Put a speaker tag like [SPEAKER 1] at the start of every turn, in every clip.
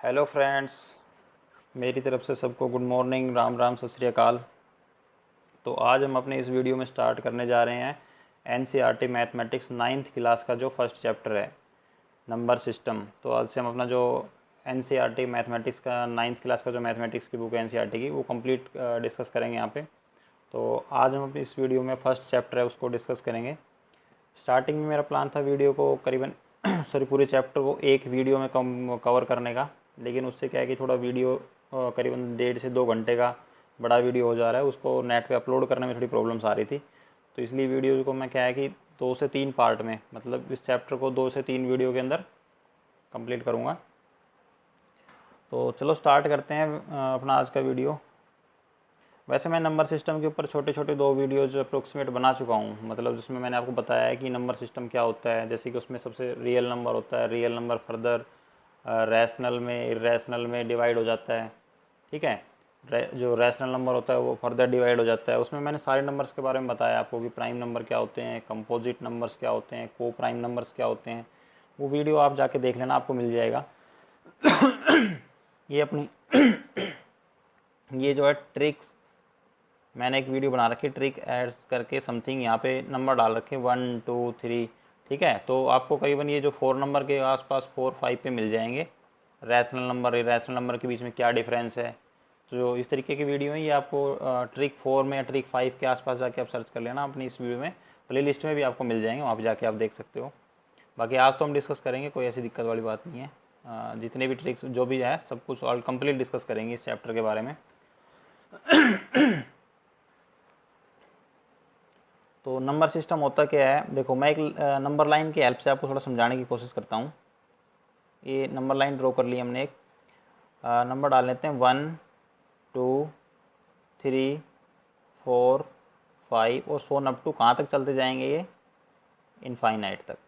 [SPEAKER 1] Hello friends, मेरी तरफ से सबको गुड मॉर्निंग, राम राम, सत श्री अकाल। तो आज हम अपने इस वीडियो में स्टार्ट करने जा रहे हैं एनसीईआरटी मैथमेटिक्स 9th क्लास का जो फर्स्ट चैप्टर है, नंबर सिस्टम। तो आज से हम अपना जो एनसीईआरटी मैथमेटिक्स का 9th क्लास का जो मैथमेटिक्स की बुक है एनसीईआरटी की, वो कंप्लीट डिस्कस करेंगे यहाँ पे। तो आज हम अपनी इस वीडियो में फर्स्ट चैप्टर है उसको डिस्कस करेंगे। स्टार्टिंग में मेरा प्लान था वीडियो को करीबन पूरे चैप्टर को एक वीडियो में कवर करने का, लेकिन उससे क्या है कि थोड़ा वीडियो करीबन 1.5 से 2 घंटे का बड़ा वीडियो हो जा रहा है, उसको नेट पे अपलोड करने में थोड़ी प्रॉब्लम्स आ रही थी। तो इसलिए वीडियो को मैं क्या है कि 2 से 3 पार्ट में, मतलब इस चैप्टर को 2 से 3 वीडियो के अंदर कंप्लीट करूँगा। तो चलो स्टार्ट करते हैं अपना आज का वीडियो। वैसे मैं नंबर सिस्टम के ऊपर छोटे छोटे 2 वीडियोज अप्रोक्सीमेट बना चुका हूँ, मतलब जिसमें मैंने आपको बताया है कि नंबर सिस्टम क्या होता है। जैसे कि उसमें सबसे रियल नंबर होता है, रियल नंबर फर्दर रैशनल में इरेशनल में डिवाइड हो जाता है, ठीक है। जो रैशनल नंबर होता है वो फर्दर डिवाइड हो जाता है। उसमें मैंने सारे नंबर्स के बारे में बताया आपको कि प्राइम नंबर क्या होते हैं, कंपोजिट नंबर्स क्या होते हैं, को प्राइम नंबर्स क्या होते हैं। वो वीडियो आप जाके देख लेना, आपको मिल जाएगा। ये अपनी ये जो है ट्रिक्स, मैंने एक वीडियो बना रखी, ट्रिक एड्स करके समथिंग, यहाँ पे नंबर डाल रखे 1 2 3, ठीक है। तो आपको करीबन ये जो 4 नंबर के आसपास 4 5 पे मिल जाएंगे। रैशनल नंबर इरेशनल नंबर के बीच में क्या डिफरेंस है। तो जो इस तरीके की वीडियो है ये आपको ट्रिक 4 में या ट्रिक 5 के आसपास जाके आप सर्च कर लेना अपनी इस वीडियो में। प्ले लिस्ट में भी आपको मिल जाएंगे, वहाँ पर जाके आप देख सकते हो। बाकी आज तो हम डिस्कस करेंगे, कोई ऐसी दिक्कत वाली बात नहीं है। जितने भी ट्रिक्स जो भी है सब कुछ ऑल कंप्लीट डिस्कस करेंगे इस चैप्टर के बारे में। तो नंबर सिस्टम होता क्या है, देखो मैं एक नंबर लाइन की हेल्प से आपको थोड़ा समझाने की कोशिश करता हूँ। ये नंबर लाइन ड्रॉ कर ली हमने, एक नंबर डाल लेते हैं 1 2 3 4 5 और सो अप टू कहाँ तक चलते जाएंगे, ये इनफाइनाइट तक,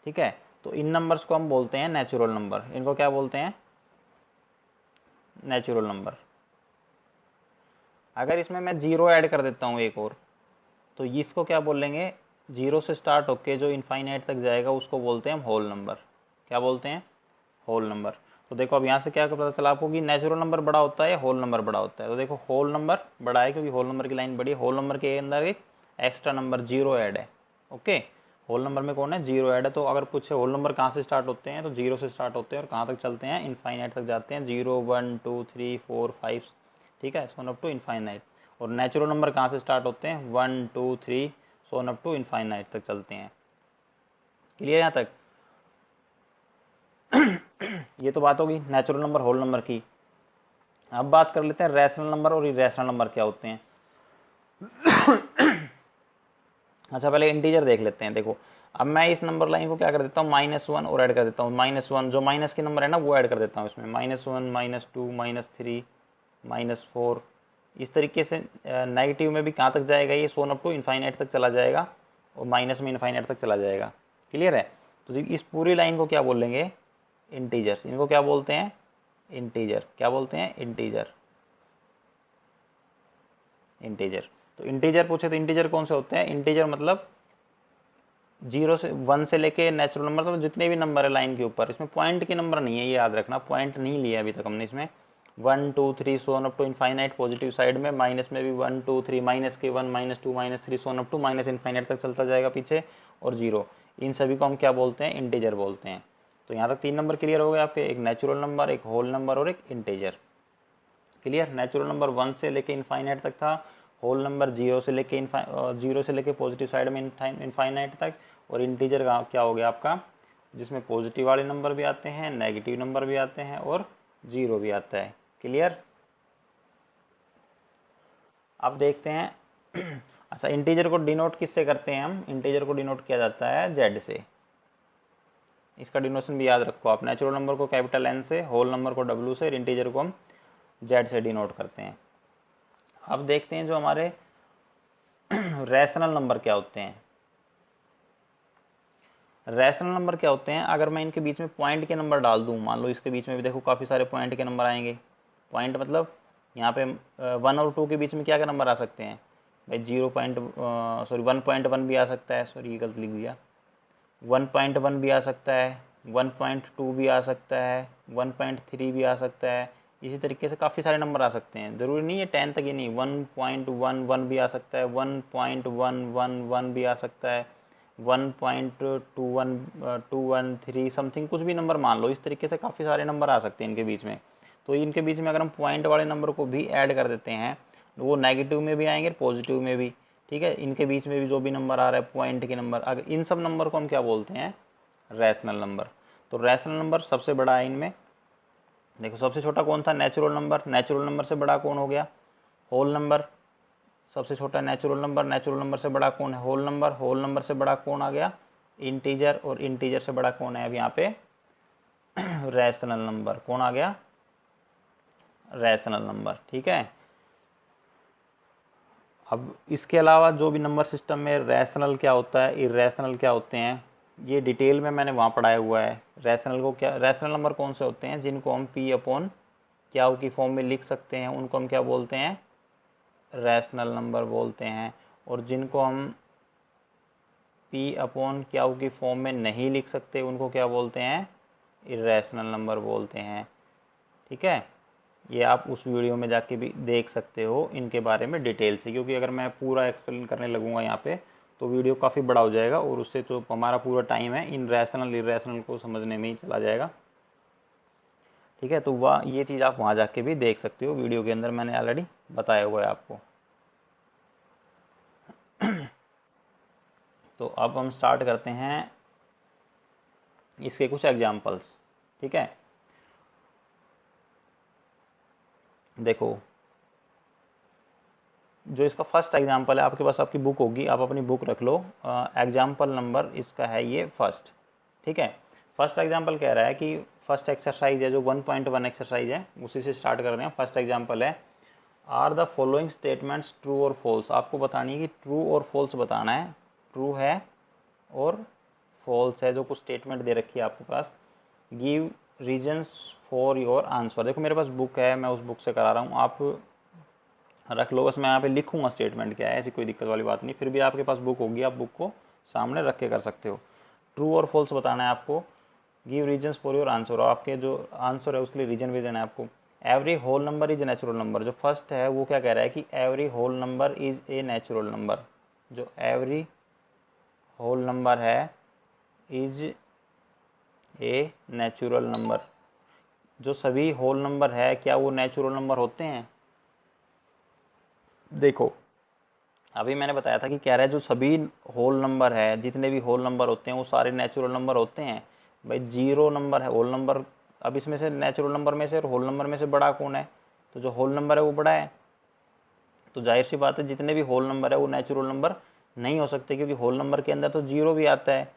[SPEAKER 1] ठीक है। तो इन नंबर्स को हम बोलते हैं नेचुरल नंबर। इनको क्या बोलते हैं, नेचुरल नंबर। अगर इसमें मैं जीरो ऐड कर देता हूँ एक और, तो इसको क्या बोलेंगे, जीरो से स्टार्ट होके जो इनफाइनाइट तक जाएगा उसको बोलते हैं हम होल नंबर। क्या बोलते हैं, होल नंबर। तो देखो अब यहाँ से क्या पता चला आपको कि नेचुरल नंबर बड़ा होता है, होल नंबर बड़ा होता है। तो देखो होल नंबर बड़ा है क्योंकि होल नंबर की लाइन बड़ी है। होल नंबर के अंदर एक एक्स्ट्रा नंबर जीरो ऐड है, ओके। होल नंबर में कौन है, जीरो ऐड है। तो अगर पूछे होल नंबर कहाँ से स्टार्ट होते हैं, तो जीरो से स्टार्ट होते हैं और कहाँ तक चलते हैं, इनफाइनाइट तक जाते हैं। 0 1 2 3 4 5, ठीक है, सोन अप टू इनफाइनाइट। और नेचुरल नंबर कहाँ से स्टार्ट होते हैं, 1 2 3 सोन अप टू इनफाइनाइट तक चलते हैं। क्लियर यहाँ तक। ये तो बात होगी नेचुरल नंबर होल नंबर की। अब बात कर लेते हैं रैशनल नंबर और इरेशनल नंबर क्या होते हैं। अच्छा पहले इंटीजर देख लेते हैं। देखो अब मैं इस नंबर लाइन को क्या कर देता हूँ, -1 और ऐड कर देता हूँ। -1 जो माइनस के नंबर है ना वो ऐड कर देता हूँ इसमें, -1 -2 -3 -4। इस तरीके से नेगेटिव में भी कहाँ तक जाएगा, ये सोन अप टू इनफाइनाइट तक चला जाएगा और माइनस में इनफाइनाइट तक चला जाएगा। क्लियर है। तो इस पूरी लाइन को क्या बोलेंगे, इंटीजर्स। इनको क्या बोलते हैं, इंटीजर। क्या बोलते हैं, इंटीजर। इंटीजर। तो इंटीजर पूछे तो इंटीजर कौन से होते हैं, इंटीजर मतलब 0 से 1 से लेके नेचुरल नंबर, तो जितने भी नंबर है लाइन के ऊपर, इसमें पॉइंट के नंबर नहीं है, ये याद रखना, पॉइंट नहीं लिया अभी तक हमने इसमें। 1 2 3 so on up to infinite positive side में, माइनस में भी 1 2 3 माइनस के 1 -2 -3 so on up to minus infinite तक चलता जाएगा पीछे, और 0। इन सभी को हम क्या बोलते हैं, इंटीजर बोलते हैं। तो यहाँ तक 3 नंबर क्लियर हो गए आपके, एक नेचुरल नंबर, एक होल नंबर और एक इंटीजर। क्लियर। नेचुरल नंबर 1 से लेके इनफाइनाइट तक था, होल नंबर 0 से लेके पॉजिटिव साइड में इनफाइनाइट तक, और इंटीजर क्या हो गया आपका, जिसमें पॉजिटिव वाले नंबर भी आते हैं, नेगेटिव नंबर भी आते हैं और 0 भी आता है। क्लियर। अब देखते हैं अच्छा इंटीजर को डिनोट किससे करते हैं हम, इंटीजर को डिनोट किया जाता है जेड से। इसका डिनोशन भी याद रखो आप, नेचुरल नंबर को कैपिटल एन से, होल नंबर को डब्ल्यू से, और इंटीजर को हम जेड से डिनोट करते हैं। अब देखते हैं जो हमारे रैशनल नंबर क्या होते हैं। रैशनल नंबर क्या होते हैं, अगर मैं इनके बीच में पॉइंट के नंबर डाल दूं, मान लो इसके बीच में भी देखो काफ़ी सारे पॉइंट के नंबर आएंगे। पॉइंट मतलब यहाँ पे 1 और 2 के बीच में क्या क्या नंबर आ सकते हैं भाई, 1.1 भी आ सकता है, सॉरी ये गलत लिख दिया, 1.1 भी आ सकता है, 1.2 भी आ सकता है, 1.3 भी आ सकता है। इसी तरीके से काफ़ी सारे नंबर आ सकते हैं, ज़रूरी नहीं है 10 तक ही नहीं, 1.11 भी आ सकता है, 1.111 भी आ सकता है, 1.213 समथिंग कुछ भी नंबर मान लो। इस तरीके से काफ़ी सारे नंबर आ सकते हैं इनके बीच में। तो इनके बीच में अगर हम पॉइंट वाले नंबर को भी ऐड कर देते हैं तो वो नेगेटिव में भी आएंगे, पॉजिटिव में भी। ठीक है, इनके बीच में भी जो भी नंबर आ रहा है पॉइंट के नंबर, अगर इन सब नंबर को हम क्या बोलते हैं, रैशनल नंबर। तो रैशनल नंबर सबसे बड़ा है इनमें। देखो सबसे छोटा कौन था, नेचुरल नंबर। नेचुरल नंबर से बड़ा कौन हो गया, होल नंबर। सबसे छोटा नेचुरल नंबर, नेचुरल नंबर से बड़ा कौन है, होल नंबर। होल नंबर से बड़ा कौन आ गया, इंटीजर। और इंटीजर से बड़ा कौन है अब यहाँ पे, रैशनल नंबर। कौन आ गया, रैशनल नंबर। ठीक है, अब इसके अलावा जो भी नंबर सिस्टम में रैशनल क्या होता है, इरेशनल क्या होते हैं, ये डिटेल में मैंने वहाँ पढ़ाया हुआ है। रैशनल को क्या, रैशनल नंबर कौन से होते हैं जिनको हम पी अपॉन क्यू की फॉर्म में लिख सकते हैं, उनको हम क्या बोलते हैं, रैशनल नंबर बोलते हैं। और जिनको हम पी अपॉन क्यू की फॉर्म में नहीं लिख सकते उनको क्या बोलते हैं, इरेशनल नंबर बोलते हैं। ठीक है, ये आप उस वीडियो में जाके भी देख सकते हो इनके बारे में डिटेल से, क्योंकि अगर मैं पूरा एक्सप्लेन करने लगूंगा यहाँ पे तो वीडियो काफ़ी बड़ा हो जाएगा और उससे जो हमारा पूरा टाइम है इन रैशनल इरेशनल को समझने में ही चला जाएगा। ठीक है, तो वह ये चीज़ आप वहाँ जाके भी देख सकते हो, वीडियो के अंदर मैंने ऑलरेडी बताया हुआ है आपको। तो अब हम स्टार्ट करते हैं इसके कुछ एग्जाम्पल्स। ठीक है, देखो जो इसका फर्स्ट एग्जाम्पल है, आपके पास आपकी बुक होगी, आप अपनी बुक रख लो। एग्जाम्पल नंबर इसका है ये फर्स्ट। ठीक है, फर्स्ट एग्जाम्पल कह रहा है कि फर्स्ट एक्सरसाइज है जो 1.1 एक्सरसाइज है, उसी से स्टार्ट कर रहे हैं। फर्स्ट एग्जाम्पल है, are the following statements true और फॉल्स। आपको बतानी है कि ट्रू और फॉल्स बताना है, ट्रू है और फॉल्स है, जो कुछ स्टेटमेंट दे रखी है आपके पास। Give reasons for your answer. देखो मेरे पास बुक है, मैं उस बुक से करा रहा हूँ, आप रख लो। बस मैं यहाँ पे लिखूंगा स्टेटमेंट क्या है, ऐसी कोई दिक्कत वाली बात नहीं। फिर भी आपके पास बुक होगी, आप बुक को सामने रख के कर सकते हो। ट्रू और फॉल्स बताना है आपको। Give reasons for your answer, और आपके जो आंसर है उसके लिए रीजन भी देना है आपको। Every whole number is natural number. जो फर्स्ट है वो क्या कह रहा है कि every whole number is a natural number. जो एवरी होल नंबर है इज ए नेचुरल नंबर। जो सभी होल नंबर है क्या वो नेचुरल नंबर होते हैं। देखो अभी मैंने बताया था कि कह रहा है जो सभी होल नंबर है, जितने भी होल नंबर होते हैं वो सारे नेचुरल नंबर होते हैं। भाई जीरो नंबर है होल नंबर, अब इसमें से नेचुरल नंबर में से और होल नंबर में से बड़ा कौन है, तो जो होल नंबर है वो बड़ा है। तो जाहिर सी बात है जितने भी होल नंबर है वो नेचुरल नंबर नहीं हो सकते, क्योंकि होल नंबर के अंदर तो जीरो भी आता है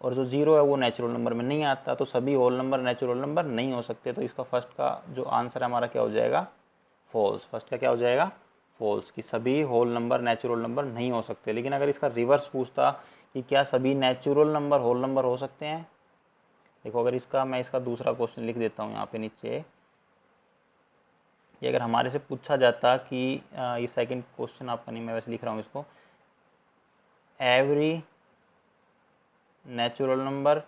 [SPEAKER 1] और जो जीरो है वो नेचुरल नंबर में नहीं आता। तो सभी होल नंबर नेचुरल नंबर नहीं हो सकते। तो इसका फर्स्ट का जो आंसर है हमारा क्या हो जाएगा, फॉल्स। फर्स्ट का क्या हो जाएगा, फॉल्स, कि सभी होल नंबर नेचुरल नंबर नहीं हो सकते। लेकिन अगर इसका रिवर्स पूछता कि क्या सभी नेचुरल नंबर होल नंबर हो सकते हैं, देखो अगर इसका मैं इसका दूसरा क्वेश्चन लिख देता हूँ यहाँ पे नीचे, ये अगर हमारे से पूछा जाता कि ये सेकंड क्वेश्चन आपका नहीं, मैं वैसे लिख रहा हूँ इसको, every natural number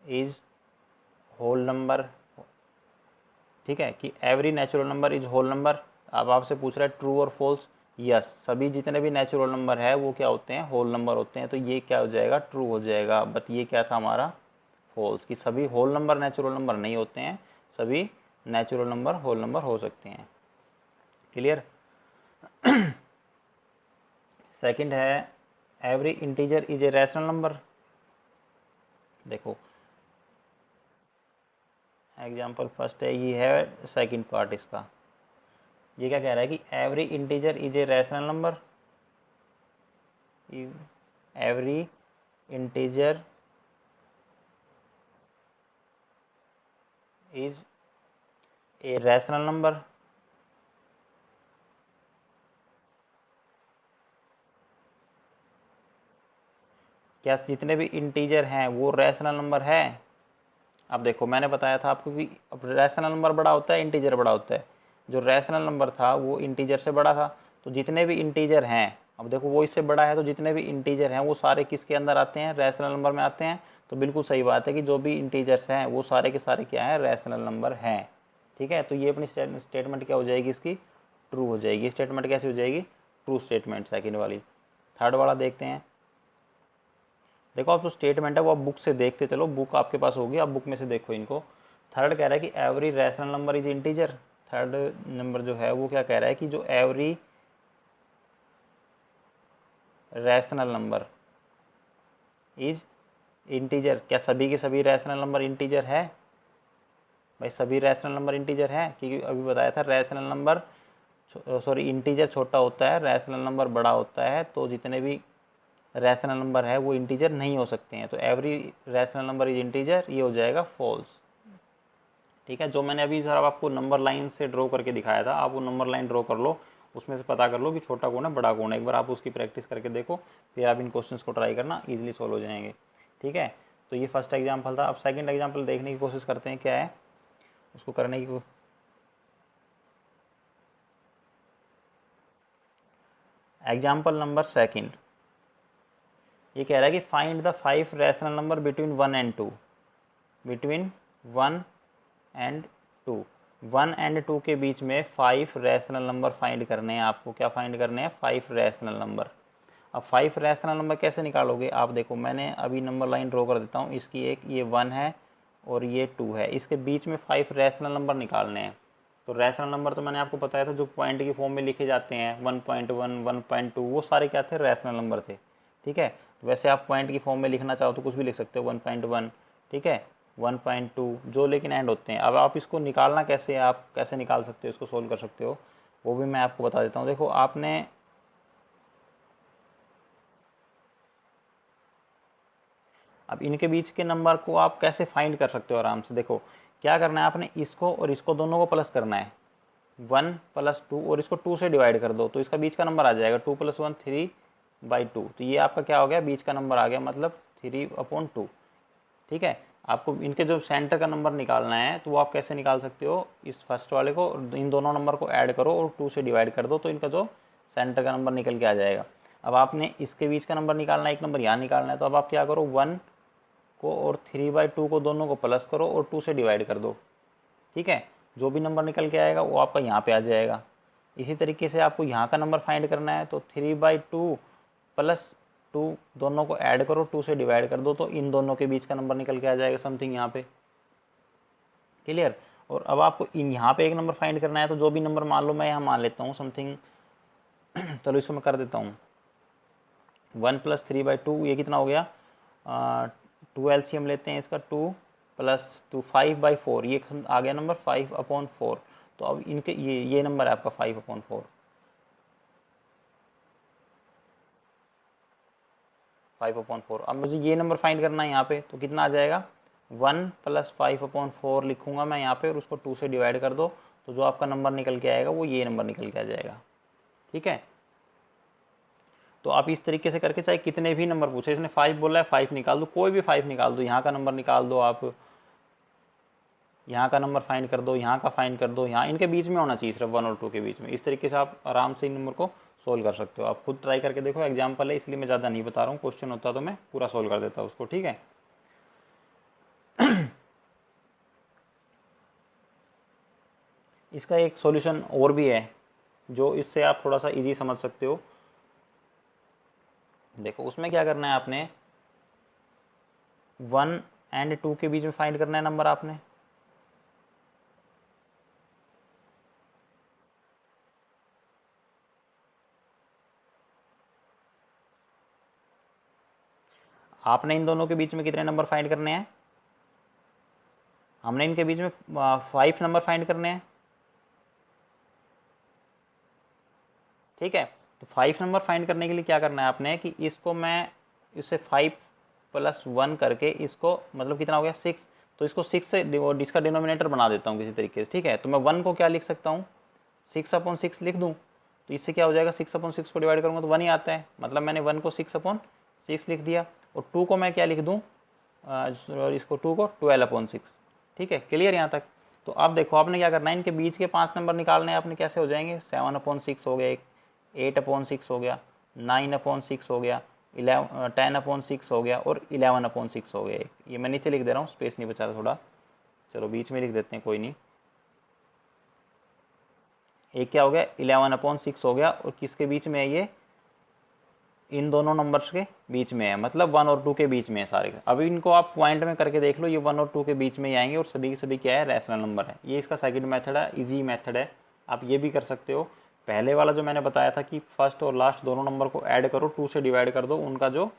[SPEAKER 1] is whole number. ठीक है, कि every natural number is whole number. अब आपसे पूछ रहा है ट्रू और फॉल्स। यस, सभी जितने भी नेचुरल नंबर है वो क्या होते हैं, होल नंबर होते हैं। तो ये क्या हो जाएगा, ट्रू हो जाएगा। बट ये क्या था हमारा, फॉल्स, कि सभी होल नंबर नेचुरल नंबर नहीं होते हैं, सभी नेचुरल नंबर होल नंबर हो सकते हैं। क्लियर। सेकंड है, every integer is a rational number. देखो एग्जाम्पल फर्स्ट है, ये है सेकंड पार्ट इसका। ये क्या कह रहा है कि every integer is a rational number. Every integer is a rational number. क्या जितने भी इंटीजर हैं वो रैशनल नंबर है। अब देखो मैंने बताया था आपको कि अब रैशनल नंबर बड़ा होता है, इंटीजर बड़ा होता है। जो रैशनल नंबर था वो इंटीजर से बड़ा था। तो जितने भी इंटीजर हैं, अब देखो वो इससे बड़ा है, तो जितने भी इंटीजर हैं वो सारे किसके अंदर आते हैं, रैशनल नंबर में आते हैं। तो बिल्कुल सही बात है कि जो भी इंटीजर्स हैं वो सारे के सारे क्या हैं, रैशनल नंबर हैं। ठीक है, तो ये अपनी स्टेटमेंट क्या हो जाएगी, इसकी ट्रू हो जाएगी। स्टेटमेंट कैसी हो जाएगी, ट्रू स्टेटमेंट, सेकंड वाली। थर्ड वाला देखते हैं। देखो आप जो स्टेटमेंट है वो आप बुक से देखते चलो, बुक आपके पास होगी, आप बुक में से देखो इनको। थर्ड कह रहा है कि every rational number is integer. Third number जो है वो क्या कह रहा है कि जो every rational number is integer. क्या सभी के सभी रैशनल नंबर इंटीजर है? भाई सभी रैशनल नंबर इंटीजर है, क्योंकि अभी बताया था रैशनल नंबर सॉरी इंटीजर छोटा होता है, रैशनल नंबर बड़ा होता है, तो जितने भी रैशनल नंबर है वो इंटीजर नहीं हो सकते हैं। तो every rational number is integer, ये हो जाएगा फॉल्स। ठीक है, जो मैंने अभी सर आपको नंबर लाइन से ड्रॉ करके दिखाया था, आप वो नंबर लाइन ड्रॉ कर लो, उसमें से पता कर लो कि छोटा कौन है बड़ा कौन है। एक बार आप उसकी प्रैक्टिस करके देखो, फिर आप इन क्वेश्चंस को ट्राई करना, इजीली सॉल्व हो जाएंगे। ठीक है, तो ये फर्स्ट एग्जाम्पल था। अब सेकंड एग्जाम्पल देखने की कोशिश करते हैं क्या है, उसको करने की। एग्जाम्पल नंबर सेकंड, ये कह रहा है कि find the 5 rational number between 1 and 2। Between 1 and 2, 1 and 2 के बीच में 5 रैशनल नंबर फाइंड करने हैं आपको। क्या फाइंड करने हैं, 5 रैशनल नंबर। अब 5 रैशनल नंबर कैसे निकालोगे, आप देखो मैंने अभी नंबर लाइन ड्रॉ कर देता हूँ। इसकी एक ये 1 है और ये 2 है, इसके बीच में 5 रैशनल नंबर निकालने हैं। तो रैशनल नंबर तो मैंने आपको बताया था जो पॉइंट की फॉर्म में लिखे जाते हैं, 1.1, 1.2, वो सारे क्या थे, रैशनल नंबर थे। ठीक है, वैसे आप पॉइंट की फॉर्म में लिखना चाहो तो कुछ भी लिख सकते हो, 1.1, ठीक है, 1.2, जो लेकिन एंड होते हैं। अब आप इसको निकालना कैसे है, आप कैसे निकाल सकते हो, इसको सोल्व कर सकते हो, वो भी मैं आपको बता देता हूँ। देखो आपने अब इनके बीच के नंबर को आप कैसे फाइंड कर सकते हो आराम से। देखो क्या करना है, आपने इसको और इसको दोनों को प्लस करना है, 1 + 2, और इसको 2 से डिवाइड कर दो, तो इसका बीच का नंबर आ जाएगा 2 + 1 3/2। तो ये आपका क्या हो गया, बीच का नंबर आ गया, मतलब 3/2। ठीक है, आपको इनके जो सेंटर का नंबर निकालना है, तो वो आप कैसे निकाल सकते हो, इस फर्स्ट वाले को इन दोनों नंबर को ऐड करो और 2 से डिवाइड कर दो, तो इनका जो सेंटर का नंबर निकल के आ जाएगा। अब आपने इसके बीच का नंबर निकालना है, एक नंबर यहाँ निकालना है, तो अब आप क्या करो, 1 को और 3/2 को दोनों को प्लस करो और 2 से डिवाइड कर दो। ठीक है, जो भी नंबर निकल के आएगा वो आपका यहाँ पे आ जाएगा। इसी तरीके से आपको यहाँ का नंबर फाइंड करना है, तो 3/2 + 2 दोनों को ऐड करो, 2 से डिवाइड कर दो, तो इन दोनों के बीच का नंबर निकल के आ जाएगा समथिंग यहाँ पे। क्लियर। और अब आपको इन यहाँ पे एक नंबर फाइंड करना है, तो जो भी नंबर मान लो, मैं यहाँ मान लेता हूँ समथिंग, चलो इसको मैं कर देता हूँ, 1 + 3/2, ये कितना हो गया, 2 LCM लेते हैं इसका, 2 + 2 5/4, ये आ गया नंबर 5/4। तो अब इनके ये नंबर है आपका 5/4, 5/4। अब मुझे ये नंबर फाइंड करना है यहाँ पे, तो कितना आ जाएगा, 1 + 5/4 लिखूंगा मैं यहाँ पे, और उसको 2 से डिवाइड कर दो, तो जो आपका नंबर निकल के आएगा वो ये नंबर निकल के आ जाएगा। ठीक है, तो आप इस तरीके से करके, चाहे कितने भी नंबर पूछे, इसने 5 बोला है, 5 निकाल दो, कोई भी 5 निकाल दो, यहाँ का नंबर निकाल दो, आप यहाँ का नंबर फाइंड कर दो, यहाँ का फाइंड कर दो, यहाँ इनके बीच में होना चाहिए, सिर्फ 1 और 2 के बीच में। इस तरीके से आप आराम से इन नंबर को सोल्व कर सकते हो। आप खुद ट्राई करके देखो, एग्जाम्पल है इसलिए मैं ज़्यादा नहीं बता रहा हूँ, क्वेश्चन होता तो मैं पूरा सोल्व कर देता उसको। ठीक है, इसका एक सॉल्यूशन और भी है जो इससे आप थोड़ा सा इजी समझ सकते हो। देखो उसमें क्या करना है, आपने 1 एंड 2 के बीच में फाइंड करना है नंबर आपने। आपने इन दोनों के बीच में कितने नंबर फाइंड करने हैं, हमने इनके बीच में 5 नंबर फाइंड करने हैं। ठीक है, तो 5 नंबर फाइंड करने के लिए क्या करना है आपने, कि इसको मैं इससे 5 + 1 करके इसको, मतलब कितना हो गया, 6, तो इसको 6 से इसका डिनोमिनेटर बना देता हूँ किसी तरीके से। ठीक है, तो मैं 1 को क्या लिख सकता हूँ, 6/6 लिख दूँ, तो इससे क्या हो जाएगा, 6/6 को डिवाइड करूँगा तो 1 ही आता है, मतलब मैंने 1 को 6/6 लिख दिया। और 2 को मैं क्या लिख दूँ, और इसको 2 को 12/6। ठीक है, क्लियर यहाँ तक। तो अब देखो आपने क्या करना है, इनके बीच के 5 नंबर निकालने हैं आपने, कैसे हो जाएंगे, 7/6 हो गया, एक 8/6 हो गया, 9/6 हो गया, 10/6 हो गया और 11/6 हो गया। ये मैं नीचे लिख दे रहा हूँ, स्पेस नहीं बचा थोड़ा, चलो बीच में लिख देते हैं, कोई नहीं। एक क्या हो गया, 11/6 हो गया, और किसके बीच में है ये, इन दोनों नंबर्स के बीच में है, मतलब 1 और 2 के बीच में है सारे। अभी इनको आप पॉइंट में करके देख लो, ये 1 और 2 के बीच में ही आएंगे, और सभी के सभी क्या है, रैशनल नंबर है। ये इसका सेकंड मेथड है, इजी मेथड है। आप ये भी कर सकते हो। पहले वाला जो मैंने बताया था कि फर्स्ट और लास्ट दोनों नंबर को ऐड करो, 2 से डिवाइड कर दो, उनका जो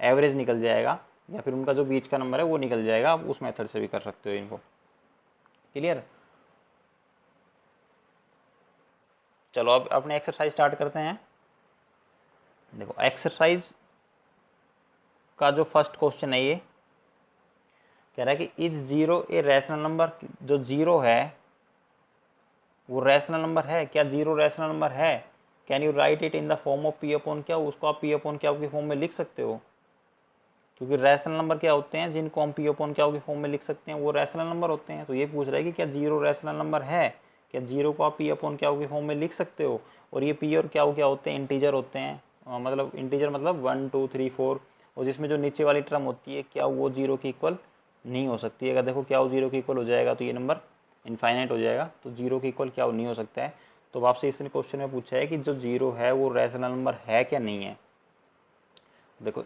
[SPEAKER 1] एवरेज निकल जाएगा, या फिर उनका जो बीच का नंबर है वो निकल जाएगा। आप उस मेथड से भी कर सकते हो इनको। क्लियर। चलो अब अपने एक्सरसाइज स्टार्ट करते हैं। देखो एक्सरसाइज का जो फर्स्ट क्वेश्चन है, ये कह रहा है कि is zero a rational number. जो जीरो है वो रैशनल नंबर है क्या, जीरो रैशनल नंबर है। Can you right it in the form of P upon Q. उसको आप पी अपॉन क्यू की फॉर्म में लिख सकते हो, क्योंकि रैशनल नंबर क्या होते हैं, जिनको हम पी अपॉन क्यू की फॉर्म में लिख सकते हैं वो रैशनल नंबर होते हैं। तो ये पूछ रहा है कि क्या जीरो रैशनल नंबर है, क्या जीरो को आप पी अपॉन क्यू की फॉर्म में लिख सकते हो। और ये पी और क्यू क्या होते हैं, इंटीजर होते हैं। मतलब इंटीजर मतलब 1 2 3 4, और जिसमें जो नीचे वाली टर्म होती है क्या, वो जीरो की इक्वल नहीं हो सकती है। अगर देखो क्या वो जीरो की इक्वल हो जाएगा तो ये नंबर इनफाइनाइट हो जाएगा, तो जीरो की इक्वल क्या नहीं हो सकता है। तो आपसे इसने क्वेश्चन में पूछा है कि जो जीरो है वो रैशनल नंबर है क्या नहीं है। देखो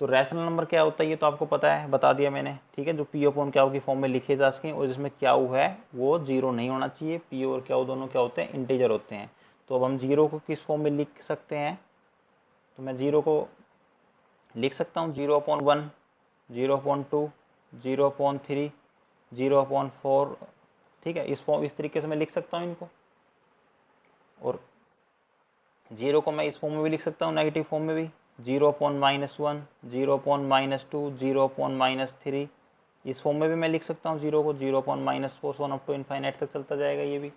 [SPEAKER 1] तो रैशनल नंबर क्या होता है ये तो आपको पता है, बता दिया मैंने, ठीक है। जो पी अपॉन क्यू की फॉर्म में लिखे जा सकें, और जिसमें क्यू है वो जीरो नहीं होना चाहिए। पी और क्यू दोनों क्या होते हैं, इंटीजर होते हैं। तो अब हम जीरो को किस फॉर्म में लिख सकते हैं, तो मैं जीरो को लिख सकता हूँ 0/1, 0/2, 0/3, 0/4, ठीक है। इस तरीके से मैं लिख सकता हूँ इनको। और जीरो को मैं इस फॉर्म में भी लिख सकता हूँ, नेगेटिव फॉर्म में भी, 0/-1, 0/-2, 0/-3, इस फॉर्म में भी मैं लिख सकता हूँ जीरो को, 0/-4, वन अप टू इनफाइनाइट तक चलता जाएगा ये भी,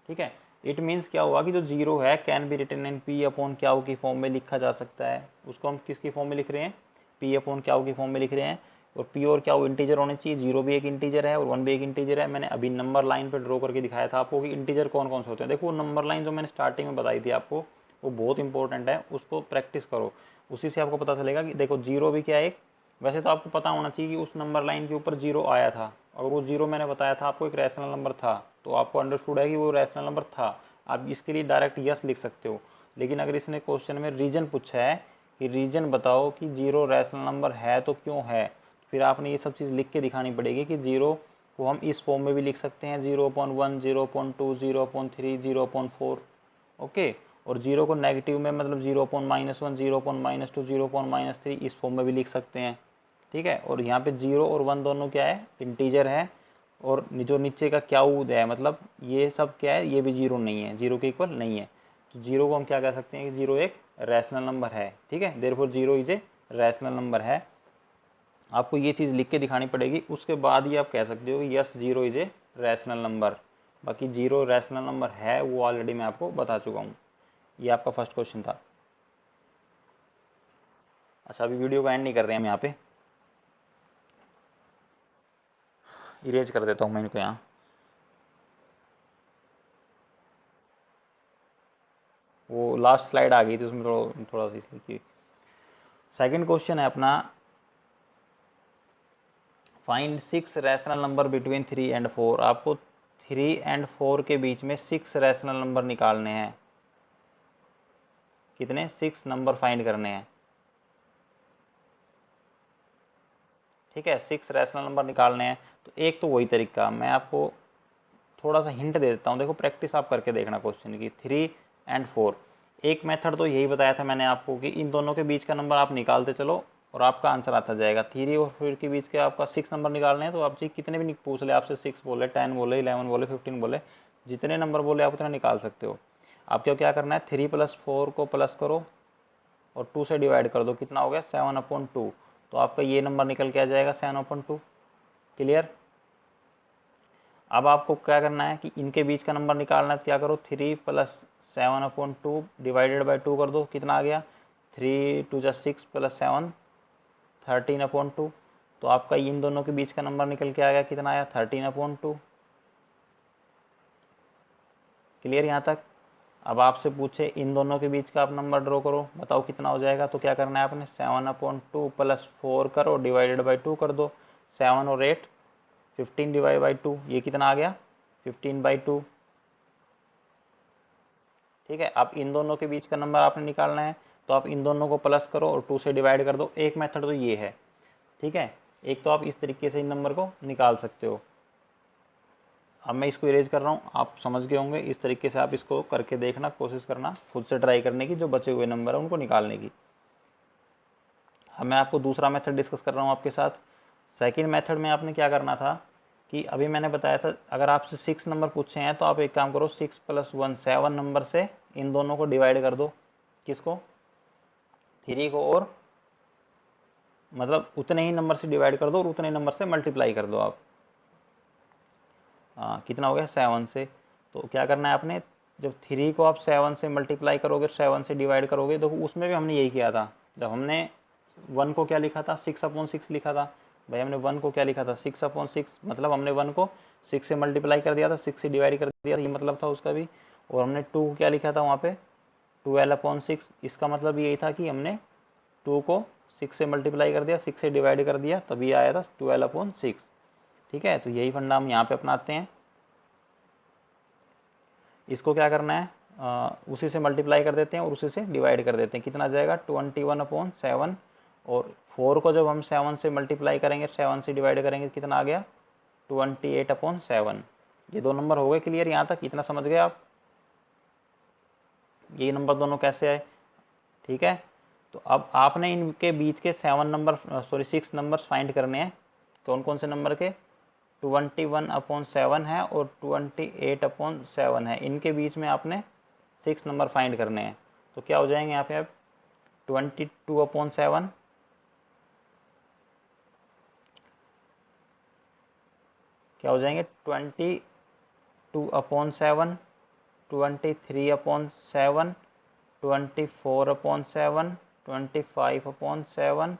[SPEAKER 1] ठीक है। इट मीन्स क्या हुआ कि जो जीरो है can be written in p upon q की फॉर्म में लिखा जा सकता है। उसको हम किसकी फॉर्म में लिख रहे हैं, पी अपॉन क्यू की फॉर्म में लिख रहे हैं। और पी और क्यू इंटीजर होने चाहिए, जीरो भी एक इंटीजर है और 1 भी एक इंटीजर है। मैंने अभी नंबर लाइन पर ड्रॉ करके दिखाया था आपको कि इंटीजर कौन कौन से होते हैं। देखो वो नंबर लाइन जो मैंने स्टार्टिंग में बताई थी आपको, वो बहुत इंपॉर्टेंट है, उसको प्रैक्टिस करो। उसी से आपको पता चलेगा कि देखो जीरो भी क्या है एक, वैसे तो आपको पता होना चाहिए कि उस नंबर लाइन के ऊपर जीरो आया था। अगर वो जीरो मैंने बताया था आपको एक रैशनल नंबर था, तो आपको अंडरस्टूड है कि वो रैशनल नंबर था। आप इसके लिए डायरेक्ट यस लिख सकते हो। लेकिन अगर इसने क्वेश्चन में रीजन पूछा है कि रीजन बताओ कि जीरो रैशनल नंबर है तो क्यों है, फिर आपने ये सब चीज़ लिख के दिखानी पड़ेगी कि जीरो को हम इस फॉर्म में भी लिख सकते हैं, 0/1, 0/2, 0/3, 0/4, ओके। और जीरो को नेगेटिव में मतलब 0/-1, 0/-2, 0/-3 इस फॉर्म में भी लिख सकते हैं, ठीक है। और यहाँ पे जीरो और 1 दोनों क्या है, इंटीजर है। और जो नीचे का क्या है, मतलब ये सब क्या है, ये भी जीरो नहीं है, जीरो के इक्वल नहीं है। तो जीरो को हम क्या कह सकते हैं कि जीरो एक रैशनल नंबर है, ठीक है। Therefore zero is a rational number है। आपको ये चीज़ लिख के दिखानी पड़ेगी, उसके बाद ही आप कह सकते हो कि yes zero is a rational number. बाकी जीरो रैशनल नंबर है वो ऑलरेडी मैं आपको बता चुका हूँ। ये आपका फर्स्ट क्वेश्चन था। अच्छा अभी वीडियो को एंड नहीं कर रहे हैं हम यहाँ पे, इरेज कर देता हूँ मैं इनको यहाँ। वो लास्ट स्लाइड आ गई थी उसमें थोड़ा सा इसलिए। सेकंड क्वेश्चन है अपना, find 6 rational number between 3 and 4। आपको 3 एंड 4 के बीच में 6 रैशनल नंबर निकालने हैं। कितने, 6 नंबर फाइंड करने हैं, ठीक है। 6 रैशनल नंबर निकालने हैं। तो एक तो वही तरीका, मैं आपको थोड़ा सा हिंट दे देता हूँ। देखो प्रैक्टिस आप करके देखना क्वेश्चन की, 3 एंड 4। एक मेथड तो यही बताया था मैंने आपको कि इन दोनों के बीच का नंबर आप निकालते चलो और आपका आंसर आता जाएगा। 3 और 4 के बीच के आपका 6 नंबर निकालने हैं, तो आप जी कितने भी पूछ ले आपसे, 6 बोले, 10 बोले, 11 बोले, 15 बोले, जितने नंबर बोले आप उतना निकाल सकते हो। आपको क्या करना है, 3 + 4 को प्लस करो और 2 से डिवाइड कर दो, कितना हो गया 7/2। तो आपका ये नंबर निकल के आ जाएगा 7/2। क्लियर। अब आपको क्या करना है कि इनके बीच का नंबर निकालना है, तो क्या करो, 3 + 7/2 डिवाइडेड बाई 2 कर दो, कितना आ गया, 3 2 + 6 + 7 13/2। तो आपका इन दोनों के बीच का नंबर निकल के आ गया, कितना आया, 13/2। क्लियर यहाँ तक। अब आपसे पूछे इन दोनों के बीच का आप नंबर ड्रॉ करो, बताओ कितना हो जाएगा। तो क्या करना है आपने, 7/2 प्लस 4 करो डिवाइडेड बाई 2 कर दो। 7 और 8 15 डिवाइड बाई 2, ये कितना आ गया 15/2। ठीक है, अब इन दोनों के बीच का नंबर आपने निकालना है, तो आप इन दोनों को प्लस करो और 2 से डिवाइड कर दो। एक मेथड तो ये है, ठीक है। एक तो आप इस तरीके से इन नंबर को निकाल सकते हो। अब मैं इसको इरेज कर रहा हूँ, आप समझ गए होंगे। इस तरीके से आप इसको करके देखना, कोशिश करना खुद से ट्राई करने की, जो बचे हुए नंबर है उनको निकालने की। अब मैं आपको दूसरा मेथड डिस्कस कर रहा हूँ आपके साथ। सेकंड मेथड में आपने क्या करना था कि अभी मैंने बताया था, अगर आपसे 6 नंबर पूछे हैं तो आप एक काम करो, 6 + 1 7 नंबर से इन दोनों को डिवाइड कर दो। किसको, 3 को, और मतलब उतने ही नंबर से डिवाइड कर दो और उतने नंबर से मल्टीप्लाई कर दो आप। कितना हो गया 7 से। तो क्या करना है आपने, जब 3 को आप 7 से मल्टीप्लाई करोगे, 7 से डिवाइड करोगे, तो उसमें भी हमने यही किया था। जब हमने 1 को क्या लिखा था, 6/6 लिखा था। भाई हमने 1 को क्या लिखा था, 6/6, मतलब हमने 1 को 6 से मल्टीप्लाई कर दिया था, 6 से डिवाइड कर दिया था, ये मतलब था उसका भी। और हमने 2 को क्या लिखा था वहाँ पे, 12/6। इसका मतलब यही था कि हमने 2 को 6 से मल्टीप्लाई कर दिया, 6 से डिवाइड कर दिया, तभी आया था 12/6। ठीक है, तो यही फंडा हम यहाँ पे अपनाते हैं। इसको क्या करना है, उसी से मल्टीप्लाई कर देते हैं और उसी से डिवाइड कर देते हैं। कितना जाएगा 21/7। और 4 को जब हम 7 से मल्टीप्लाई करेंगे, 7 से डिवाइड करेंगे, कितना आ गया 28/7। ये दो नंबर हो गए क्लियर यहाँ तक, इतना समझ गए आप, ये नंबर दोनों कैसे आए। ठीक है, तो अब आपने इनके बीच के 6 नंबर्स फाइंड करने हैं। कौन कौन से नंबर के, 21/7 है और 28/7 है। इनके बीच में आपने 6 नंबर फाइंड करने हैं। तो क्या हो जाएंगे यहाँ पे अब, 22/7, क्या हो जाएंगे 22/7, 23/7, 24/7, 25/7,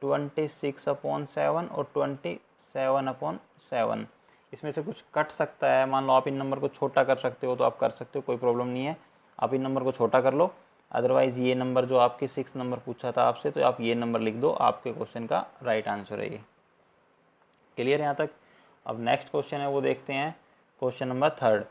[SPEAKER 1] 26/7 और 27/7। इसमें से कुछ कट सकता है, मान लो आप इन नंबर को छोटा कर सकते हो तो आप कर सकते हो, कोई प्रॉब्लम नहीं है। आप इन नंबर को छोटा कर लो, अदरवाइज़ ये नंबर जो आपके 6 नंबर पूछा था आपसे, तो आप ये नंबर लिख दो, आपके क्वेश्चन का राइट आंसर है ये। क्लियर यहाँ तक। अब नेक्स्ट क्वेश्चन है वो देखते हैं, question number 3।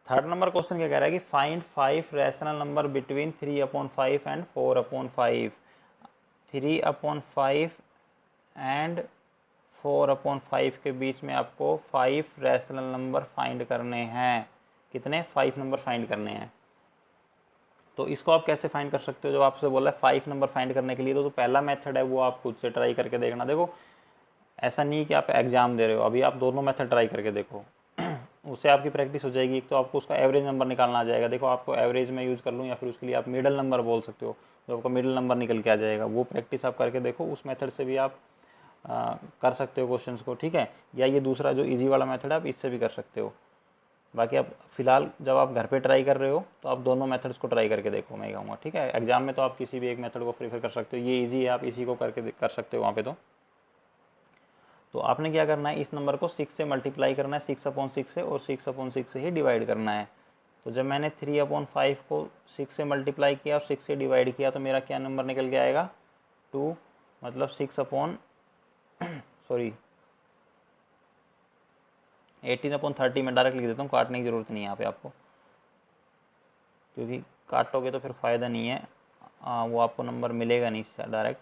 [SPEAKER 1] Third number question क्या कह रहा है कि find 5 rational number between 3/5 and 4/5। 3/5 and 4/5 के बीच में आपको 5 रैशनल नंबर फाइंड करने हैं। कितने, 5 नंबर फाइंड करने हैं। तो इसको आप कैसे फाइंड कर सकते हो, जब आपसे बोला है 5 नंबर फाइंड करने के लिए, तो पहला मेथड है वो आप खुद से ट्राई करके देखना। देखो ऐसा नहीं कि आप एग्जाम दे रहे हो, अभी आप दोनों मेथड ट्राई करके देखो उससे आपकी प्रैक्टिस हो जाएगी। एक तो आपको उसका एवरेज नंबर निकालना आ जाएगा। देखो आपको एवरेज में यूज़ कर लूँ या फिर उसके लिए आप मिडल नंबर बोल सकते हो, जो आपका मिडल नंबर निकल के आ जाएगा। वो प्रैक्टिस आप करके देखो, उस मेथड से भी आप कर सकते हो क्वेश्चंस को। ठीक है, या ये दूसरा जो इजी वाला मेथड है आप इससे भी कर सकते हो। बाकी आप फिलहाल जब आप घर पे ट्राई कर रहे हो तो आप दोनों मेथड्स को ट्राई करके देखो, मैं कहूँगा। ठीक है, एग्जाम में तो आप किसी भी एक मेथड को प्रीफर कर सकते हो, ये ईजी है, आप इसी को करके कर सकते हो वहाँ पे। तो आपने क्या करना है, इस नंबर को 6 से मल्टीप्लाई करना है, 6/6 से, और 6/6 से ही डिवाइड करना है। तो जब मैंने 3/5 को 6 से मल्टीप्लाई किया और 6 से डिवाइड किया, तो मेरा क्या नंबर निकल के आएगा 2, मतलब 18/30 में डायरेक्ट लिख देता हूँ, काटने की ज़रूरत नहीं है यहाँ पे आपको, क्योंकि काटोगे तो फिर फ़ायदा नहीं है, वो आपको नंबर मिलेगा नहीं डायरेक्ट।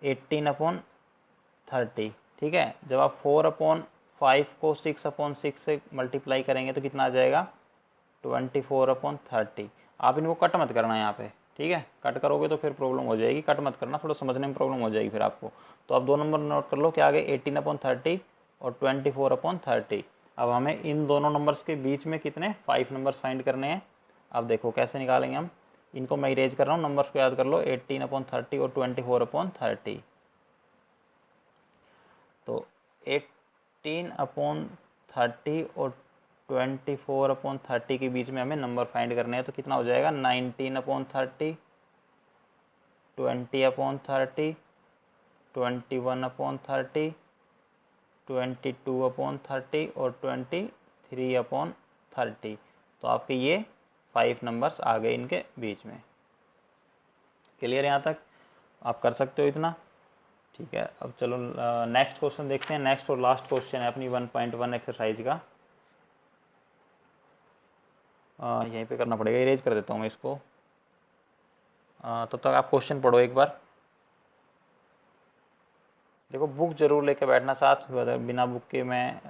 [SPEAKER 1] 18/30। ठीक है, जब आप 4/5 को 6/6 से मल्टीप्लाई करेंगे तो कितना आ जाएगा 24/30। आप इनको कट मत करना यहाँ पे, ठीक है, कट करोगे तो फिर प्रॉब्लम हो जाएगी, कट मत करना, थोड़ा समझने में प्रॉब्लम हो जाएगी फिर आपको। तो आप दो नंबर नोट कर लो, क्या आ गए 18/30 और 24/30। अब हमें इन दोनों नंबर्स के बीच में कितने 5 नंबर्स फाइंड करने हैं। अब देखो कैसे निकालेंगे हम, इनको मैं इरेज कर रहा हूँ, नंबर्स को याद कर लो, 18/30 और 24/30। तो 18/30 और 24/30 के बीच में हमें नंबर फाइंड करने हैं। तो कितना हो जाएगा 19/30, 20/30, 21/30, 22/30 और 23/30। तो आपके ये 5 नंबर्स आ गए इनके बीच में। क्लियर यहाँ तक? आप कर सकते हो इतना, ठीक है। अब चलो नेक्स्ट क्वेश्चन देखते हैं। नेक्स्ट और लास्ट क्वेश्चन है अपनी 1.1 एक्सरसाइज का। यहीं पे करना पड़ेगा, इरेज कर देता हूँ मैं इसको। तब तक आप क्वेश्चन पढ़ो एक बार। देखो बुक जरूर लेके बैठना साथ, बिना बुक के मैं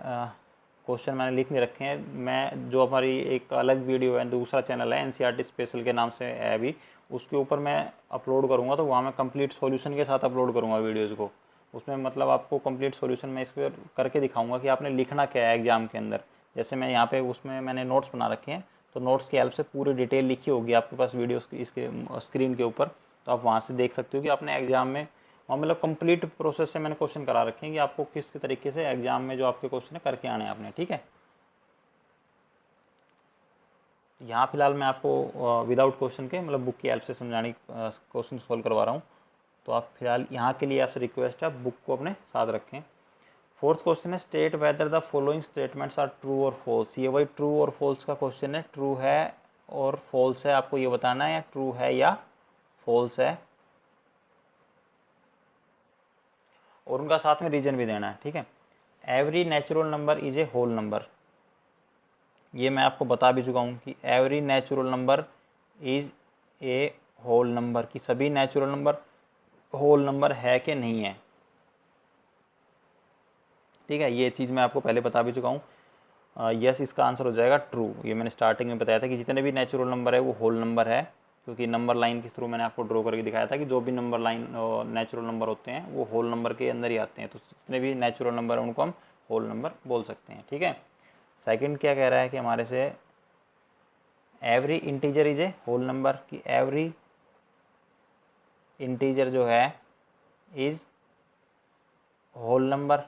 [SPEAKER 1] क्वेश्चन मैंने लिख नहीं रखे हैं। मैं जो हमारी एक अलग वीडियो है, दूसरा चैनल है एनसीईआरटी स्पेशल के नाम से है अभी, उसके ऊपर मैं अपलोड करूँगा, तो वहाँ मैं कंप्लीट सॉल्यूशन के साथ अपलोड करूँगा वीडियोज़ को। उसमें मतलब आपको कंप्लीट सॉल्यूशन मैं इस पर करके दिखाऊंगा कि आपने लिखना क्या है एग्जाम के अंदर। जैसे मैं यहाँ पे उसमें मैंने नोट्स बना रखे हैं, तो नोट्स की हेल्प से पूरी डिटेल लिखी होगी आपके पास वीडियो इसके स्क्रीन के ऊपर, तो आप वहाँ से देख सकते हो कि आपने एग्जाम में वहाँ मतलब कंप्लीट प्रोसेस से मैंने क्वेश्चन करा रखे हैं कि आपको किस तरीके से एग्जाम में जो आपके क्वेश्चन है करके आने हैं आपने, ठीक है। यहाँ फिलहाल मैं आपको विदाउट क्वेश्चन के मतलब बुक की हेल्प से समझाने क्वेश्चन सॉल्व करवा रहा हूँ। तो आप फिलहाल यहाँ के लिए आपसे रिक्वेस्ट है, आप बुक को अपने साथ रखें। फोर्थ क्वेश्चन है state whether the following statements are true और फॉल्स। ये वही ट्रू और फॉल्स का क्वेश्चन है। ट्रू है और फॉल्स है, आपको ये बताना है या ट्रू है या फॉल्स है, और उनका साथ में रीजन भी देना है, ठीक है। Every natural number is a whole number, ये मैं आपको बता भी चुका हूँ कि every natural number is a whole number, कि सभी नेचुरल नंबर होल नंबर है कि नहीं है, ठीक है। ये चीज़ मैं आपको पहले बता भी चुका हूँ। यस, इसका आंसर हो जाएगा ट्रू। ये मैंने स्टार्टिंग में बताया था कि जितने भी नेचुरल नंबर है वो होल नंबर है, क्योंकि नंबर लाइन के थ्रू मैंने आपको ड्रॉ करके दिखाया था कि जो भी नंबर लाइन नेचुरल नंबर होते हैं वो होल नंबर के अंदर ही आते हैं। तो जितने भी नेचुरल नंबर हैं उनको हम होल नंबर बोल सकते हैं, ठीक है। सेकंड क्या कह रहा है कि हमारे से every integer is a whole number, कि एवरी इंटीजर जो है इज होल नंबर,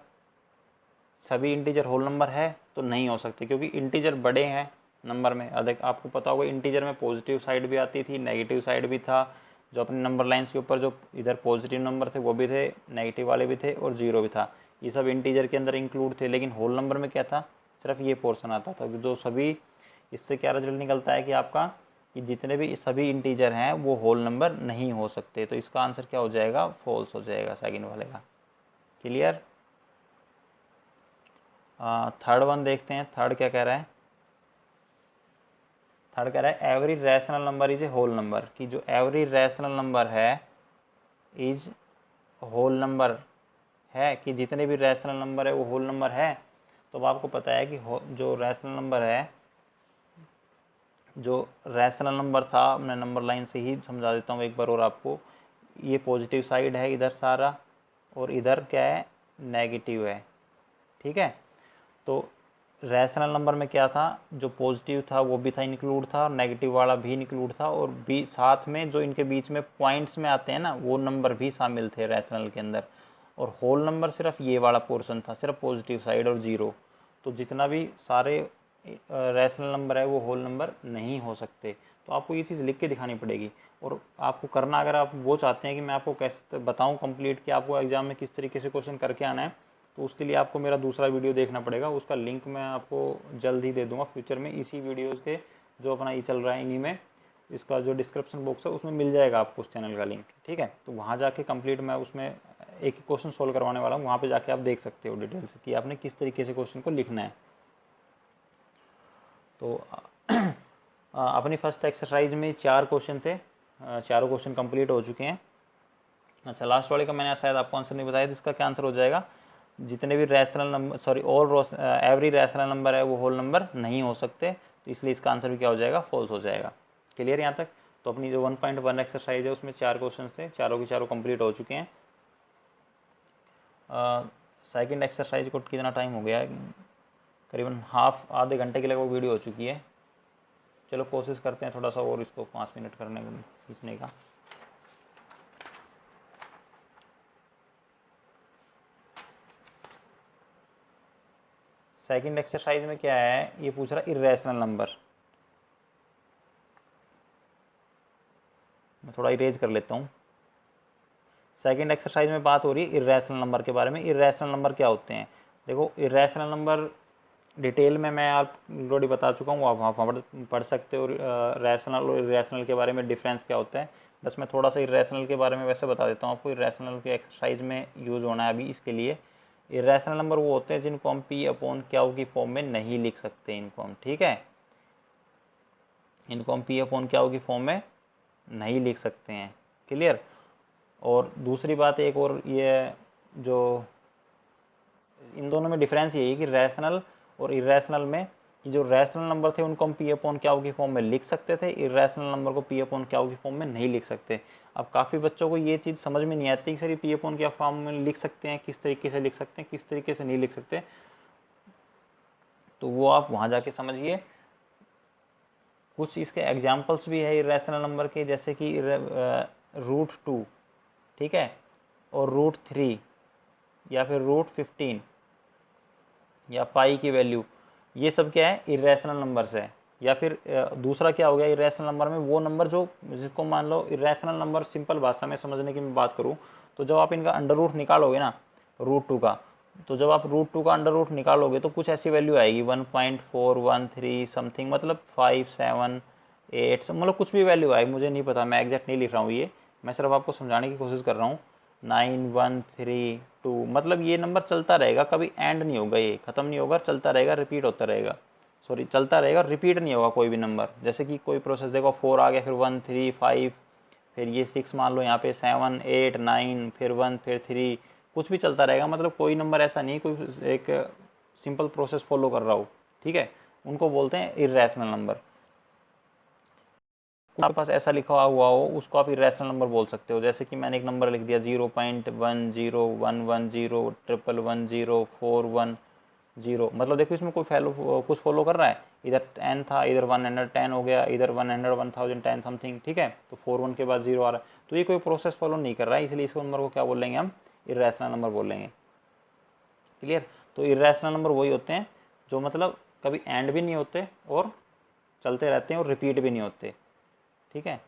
[SPEAKER 1] सभी इंटीजर होल नंबर है तो नहीं हो सकते, क्योंकि इंटीजर बड़े हैं नंबर में। अधिक आपको पता होगा इंटीजर में पॉजिटिव साइड भी आती थी, नेगेटिव साइड भी था। जो अपने नंबर लाइंस के ऊपर जो इधर पॉजिटिव नंबर थे वो भी थे, नेगेटिव वाले भी थे और जीरो भी था। ये सब इंटीजर के अंदर इंक्लूड थे। लेकिन होल नंबर में क्या था, सिर्फ ये पोर्शन आता था। जो सभी, इससे क्या रिजल्ट निकलता है कि आपका कि जितने भी सभी इंटीजर हैं वो होल नंबर नहीं हो सकते। तो इसका आंसर क्या हो जाएगा, फॉल्स हो जाएगा सेकेंड वाले का। क्लियर? थर्ड वन देखते हैं। थर्ड क्या कह रहा है, थर्ड कह रहा है every rational number is a whole number, कि जो एवरी रैशनल नंबर है इज होल नंबर है, कि जितने भी रैशनल नंबर है वो होल नंबर है। तो अब आपको पता है कि जो रैशनल नंबर है, जो रैशनल नंबर था, मैं नंबर लाइन से ही समझा देता हूँ एक बार और आपको। ये पॉजिटिव साइड है इधर सारा, और इधर क्या है, नेगेटिव है, ठीक है। तो रैशनल नंबर में क्या था, जो पॉजिटिव था वो भी था इंक्लूड था, और नेगेटिव वाला भी इंक्लूड था, और भी साथ में जो इनके बीच में पॉइंट्स में आते हैं ना वो नंबर भी शामिल थे रैशनल के अंदर। और होल नंबर सिर्फ ये वाला पोर्शन था, सिर्फ पॉजिटिव साइड और जीरो। तो जितना भी सारे रैशनल नंबर है वो होल नंबर नहीं हो सकते। तो आपको ये चीज़ लिख के दिखानी पड़ेगी। और आपको करना, अगर आप वो चाहते हैं कि मैं आपको कैसे बताऊं कंप्लीट कि आपको एग्जाम में किस तरीके से क्वेश्चन करके आना है, तो उसके लिए आपको मेरा दूसरा वीडियो देखना पड़ेगा। उसका लिंक मैं आपको जल्द ही दे दूंगा फ्यूचर में, इसी वीडियोज़ के जो अपना ये चल रहा है इन्हीं में, इसका जो डिस्क्रिप्शन बॉक्स है उसमें मिल जाएगा आपको उस चैनल का लिंक, ठीक है। तो वहाँ जाके कंप्लीट मैं उसमें एक क्वेश्चन सोल्व करवाने वाला हूँ, वहाँ पे जाके आप देख सकते हो डिटेल से कि आपने किस तरीके से क्वेश्चन को लिखना है। तो अपनी फर्स्ट एक्सरसाइज में 4 क्वेश्चन थे, चारों क्वेश्चन कंप्लीट हो चुके हैं। अच्छा, लास्ट वाले का मैंने शायद आपको आंसर नहीं बताया, तो इसका क्या आंसर हो जाएगा, जितने भी rational number, sorry all every rational number है वो होल नंबर नहीं हो सकते। तो इसलिए इसका आंसर भी क्या हो जाएगा, फॉल्स हो जाएगा। क्लियर यहाँ तक? तो अपनी जो 1.1 एक्सरसाइज है उसमें 4 क्वेश्चन थे, चारों के चारों कंप्लीट हो चुके हैं। सेकंड एक्सरसाइज को कितना टाइम हो गया है, करीबन हाफ आधे घंटे के लिए वो वीडियो हो चुकी है। चलो कोशिश करते हैं थोड़ा सा और इसको 5 मिनट करने खींचने का। सेकंड एक्सरसाइज में क्या है, ये पूछ रहा है इरेशनल नंबर। मैं थोड़ा इरेज कर लेता हूँ। सेकंड एक्सरसाइज में बात हो रही है इर्रेशनल नंबर के बारे में। इर्रेशनल नंबर क्या होते हैं? देखो, इर्रेशनल नंबर डिटेल में मैं आप ऑलरेडी बता चुका हूँ, आप वहाँ पढ़ सकते हो रैशनल और इर्रेशनल के बारे में डिफरेंस क्या होता है। बस मैं थोड़ा सा इर्रेशनल के बारे में वैसे बता देता हूँ आपको। इर्रेशनल के एक्सरसाइज में यूज़ होना है अभी इसके लिए। इर्रेशनल नंबर वो होते हैं जिनको हम पी अपॉन क्यू की फॉर्म में नहीं लिख सकते इनको हम, ठीक है, इनको हम पी अपॉन क्यू की फॉर्म में नहीं लिख सकते हैं। क्लियर? और दूसरी बात एक और ये, जो इन दोनों में डिफरेंस यही है कि रैशनल और इरेशनल में कि जो रैशनल नंबर थे उनको हम पी अपॉन क्यू की फॉर्म में लिख सकते थे, इरेशनल नंबर को पी अपॉन क्यू की फॉर्म में नहीं लिख सकते। अब काफ़ी बच्चों को ये चीज़ समझ में नहीं आती कि सर ये पी अपॉन क्या फॉर्म में लिख सकते हैं, किस तरीके से लिख सकते हैं, किस तरीके से नहीं लिख सकते, तो वो आप वहाँ जाके समझिए। कुछ इसके एग्जाम्पल्स भी है इरेशनल नंबर के, जैसे कि √2, ठीक है, और √3 या फिर √15 या पाई की वैल्यू, ये सब क्या है? इरेशनल नंबर्स है। या फिर दूसरा क्या हो गया इरेशनल नंबर में? वो नंबर जो, जिसको मान लो इरेशनल नंबर, सिंपल भाषा में समझने की मैं बात करूँ तो जब आप इनका अंडर रूट निकालोगे ना √2 का, तो जब आप √2 का अंडर रूट निकालोगे तो कुछ ऐसी वैल्यू आएगी 1.413 समथिंग, मतलब 5, 7, 8, मतलब कुछ भी वैल्यू आएगी, मुझे नहीं पता, मैं एग्जैक्ट नहीं लिख रहा हूँ, ये मैं सिर्फ आपको समझाने की कोशिश कर रहा हूँ। 9132, मतलब ये नंबर चलता रहेगा, कभी एंड नहीं होगा, ये ख़त्म नहीं होगा, चलता रहेगा, रिपीट होता रहेगा, सॉरी चलता रहेगा, रिपीट नहीं होगा कोई भी नंबर। जैसे कि कोई प्रोसेस देखो 4 आ गया, फिर 1, 3, 5, फिर ये 6 मान लो, यहाँ पे 7, 8, 9, फिर 1, फिर 3, कुछ भी चलता रहेगा, मतलब कोई नंबर ऐसा नहीं कोई एक सिंपल प्रोसेस फॉलो कर रहा हो, ठीक है, उनको बोलते हैं इर्रेशनल नंबर। आपके पास ऐसा लिखा हुआ हो उसको आप इरेशनल नंबर बोल सकते हो। जैसे कि मैंने एक नंबर लिख दिया 0.10110110410, मतलब देखो इसमें कोई कुछ फॉलो कर रहा है, इधर 10 था, इधर 110 हो गया, इधर 100, 1010 समथिंग, ठीक है, तो 41 के बाद 0 आ रहा है, तो ये कोई प्रोसेस फॉलो नहीं कर रहा है, इसलिए इस नंबर को क्या बोलेंगे हम? इरेशनल नंबर बोलेंगे। क्लियर? तो इरेशनल नंबर वही होते हैं जो मतलब कभी एंड भी नहीं होते और चलते रहते हैं और रिपीट भी नहीं होते, ठीक है।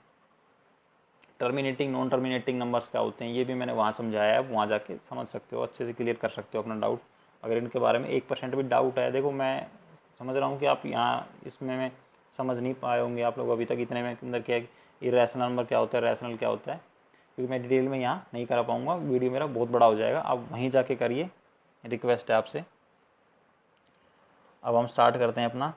[SPEAKER 1] टर्मिनेटिंग, नॉन टर्मिनेटिंग नंबर्स क्या होते हैं ये भी मैंने वहाँ समझाया है, वहाँ जाके समझ सकते हो, अच्छे से क्लियर कर सकते हो अपना डाउट। अगर इनके बारे में 1% भी डाउट है, देखो मैं समझ रहा हूँ कि आप यहाँ इसमें में समझ नहीं पाए होंगे आप लोग अभी तक, इतने में अंदर क्या है, इरेशनल नंबर क्या होता है, रैशनल क्या होता है, क्योंकि मैं डिटेल में यहाँ नहीं करा पाऊँगा, वीडियो मेरा बहुत बड़ा हो जाएगा, आप वहीं जाके करिए, रिक्वेस्ट है आपसे। अब हम स्टार्ट करते हैं अपना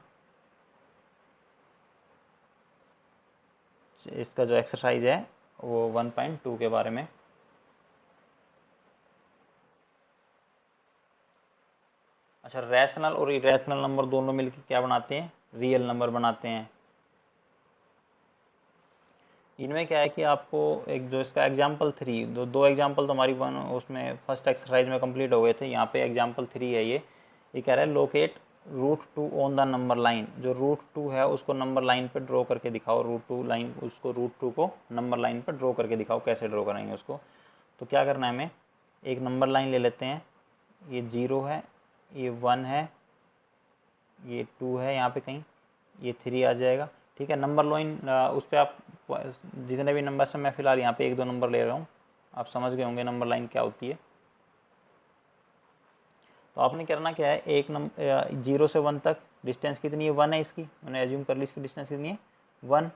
[SPEAKER 1] इसका जो एक्सरसाइज है वो 1.2 के बारे में। अच्छा, रैशनल और इरेशनल नंबर दोनों मिलकर क्या बनाते हैं? रियल नंबर बनाते हैं। इनमें क्या है कि आपको एक जो इसका एग्जाम्पल 3, दो एग्जाम्पल तो हमारी वन उसमें फर्स्ट एक्सरसाइज में कंप्लीट हो गए थे, यहाँ पे एग्जाम्पल 3 है, ये कह रहा है locate √2 on the number line. जो √2 है उसको नंबर लाइन पे ड्रॉ करके दिखाओ, √2 लाइन, उसको √2 को नंबर लाइन पर ड्रॉ करके दिखाओ, कैसे ड्रॉ करेंगे उसको। तो क्या करना है, हमें एक नंबर लाइन ले लेते हैं, ये 0 है, ये 1 है, ये 2 है, यहाँ पे कहीं ये 3 आ जाएगा, ठीक है। नंबर लाइन उस पर आप जितने भी नंबर से, मैं फ़िलहाल यहाँ पे 1-2 नंबर ले रहा हूँ, आप समझ गए होंगे नंबर लाइन क्या होती है। तो आपने करना क्या है, एक नंबर 0 से 1 तक डिस्टेंस कितनी है? 1 है इसकी, मैंने एज्यूम कर ली इसकी डिस्टेंस कितनी है? 1।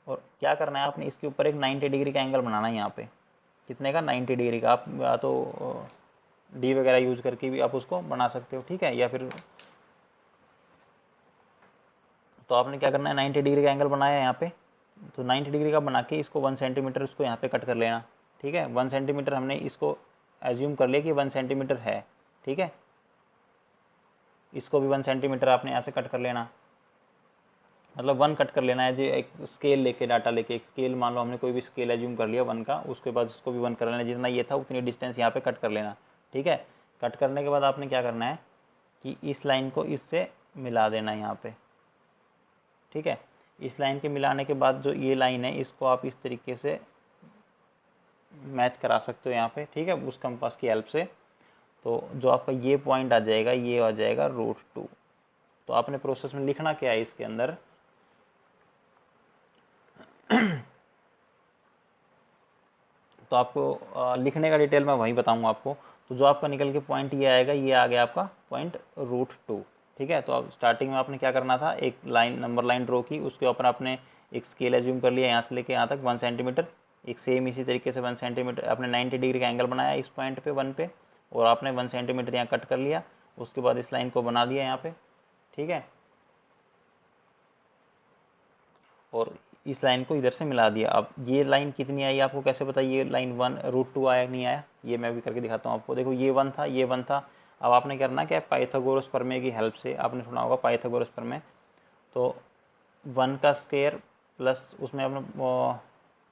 [SPEAKER 1] और क्या करना है आपने, इसके ऊपर एक 90 डिग्री का एंगल बनाना है यहाँ पे, कितने का? 90 डिग्री का। आप या तो डी वगैरह यूज़ करके भी आप उसको बना सकते हो, ठीक है, या फिर तो आपने क्या करना है, 90 डिग्री का एंगल बनाया है यहाँ पे, तो 90 डिग्री का बना के इसको 1 सेंटीमीटर इसको यहाँ पे कट कर लेना, ठीक है। 1 सेंटीमीटर हमने इसको एज्यूम कर लिया कि 1 सेंटीमीटर है, ठीक है। इसको भी 1 सेंटीमीटर आपने यहाँ से कट कर लेना, मतलब 1 कट कर लेना है जी, एक स्केल लेके, डाटा लेके, एक स्केल मान लो हमने कोई भी स्केल एज्यूम कर लिया 1 का, उसके बाद इसको भी 1 कर लेना, जितना ये था उतनी डिस्टेंस यहाँ पे कट कर लेना, ठीक है। कट करने के बाद आपने क्या करना है कि इस लाइन को इससे मिला देना यहाँ पे, ठीक है। इस लाइन के मिलाने के बाद जो ये लाइन है इसको आप इस तरीके से मैच करा सकते हो यहाँ पे, ठीक है, उस कंपास की हेल्प से। तो जो आपका ये पॉइंट आ जाएगा, ये आ जाएगा √2। तो आपने प्रोसेस में लिखना क्या है इसके अंदर, तो आपको लिखने का डिटेल मैं वहीं बताऊँगा आपको। तो जो आपका निकल के पॉइंट ये आएगा, ये आ गया आपका पॉइंट √2। ठीक है, तो अब स्टार्टिंग में आपने क्या करना था, एक लाइन नंबर लाइन ड्रॉ की, उसके ऊपर आपने एक स्केल एज्यूम कर लिया यहाँ से लेके यहाँ तक 1 सेंटीमीटर। एक सेम इसी तरीके से 1 सेंटीमीटर आपने 90 डिग्री का एंगल बनाया इस पॉइंट पे 1 पे, और आपने 1 सेंटीमीटर यहाँ कट कर लिया। उसके बाद इस लाइन को बना दिया यहाँ पे। ठीक है, और इस लाइन को इधर से मिला दिया। अब ये लाइन कितनी आई आपको कैसे पता ये लाइन 1√2 आया नहीं आया, ये मैं भी करके दिखाता हूँ आपको। देखो ये 1 था, ये 1 था। अब आपने करना क्या, पाइथागोरस प्रमेय की हेल्प से, आपने सुना होगा पाइथागोरस प्रमेय। तो 1 का स्क्वायर प्लस उसमें अपना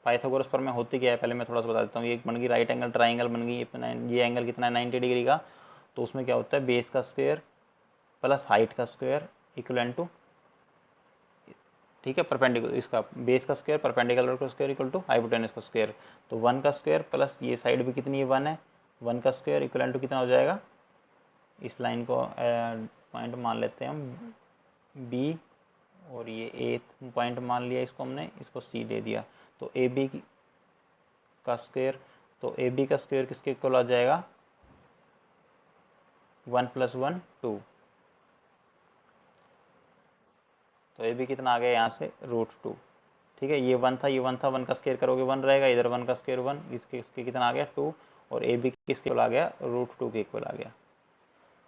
[SPEAKER 1] पाइथागोरस प्रमेय होती क्या है पहले मैं थोड़ा सा बता देता हूँ। ये बन गई राइट एंगल ट्राइंगल बन गई, ये एंगल कितना है 90 डिग्री का। तो उसमें क्या होता है, बेस का स्क्वायर प्लस हाइट का स्क्वायर इक्वल टू, ठीक है, परपेंडिकुलर, इसका बेस का स्क्वायर परपेंडिकुलर का स्क्वायर इक्वल टू हाइपोटेनस का स्क्वायर। तो 1 का स्क्वायर प्लस ये साइड भी कितनी है 1 है, 1 का स्क्वायर इक्वल टू कितना हो जाएगा, इस लाइन को पॉइंट मान लेते हैं हम बी, और ये ए पॉइंट मान लिया इसको हमने, इसको सी दे दिया। तो ए बी का स्क्वायर, तो ए बी का स्क्वायर किसके इक्वल आ जाएगा, 1 + 1 2। तो ए बी कितना आ गया यहाँ से √2। ठीक है, ये 1 था, ये 1 था, 1 का स्क्वायर करोगे 1 रहेगा, इधर 1 का स्क्वायर 1, इसके कितना आ गया 2, और ए बी किसके इक्वल आ गया, √2 के इक्वल आ गया।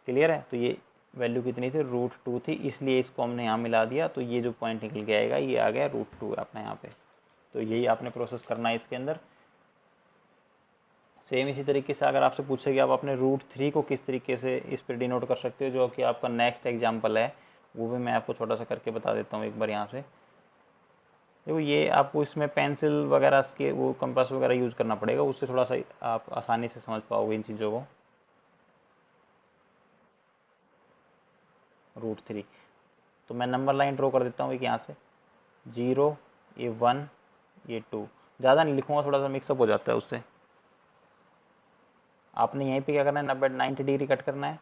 [SPEAKER 1] क्लियर है, तो ये वैल्यू कितनी थी, √2 थी, इसलिए इसको हमने यहाँ मिला दिया। तो ये जो पॉइंट निकल के आएगा ये आ गया √2 अपना यहाँ पे। तो यही आपने प्रोसेस करना है इसके अंदर। सेम इसी तरीके से अगर आपसे पूछे कि आप अपने √3 को किस तरीके से इस पर डिनोट कर सकते हो, जो कि आपका नेक्स्ट एग्जाम्पल है, वो भी मैं आपको छोटा सा करके बता देता हूँ एक बार यहाँ से। देखो ये आपको इसमें पेंसिल वगैरह के वो कंपास वगैरह यूज़ करना पड़ेगा, उससे थोड़ा सा आप आसानी से समझ पाओगे इन चीज़ों को। √3, तो मैं नंबर लाइन ड्रॉ कर देता हूँ एक यहाँ से, 0, ये 1, ये 2, ज़्यादा नहीं लिखूँगा, थोड़ा सा मिक्सअप हो जाता है उससे। आपने यहीं पे क्या करना है, 90 डिग्री कट करना है,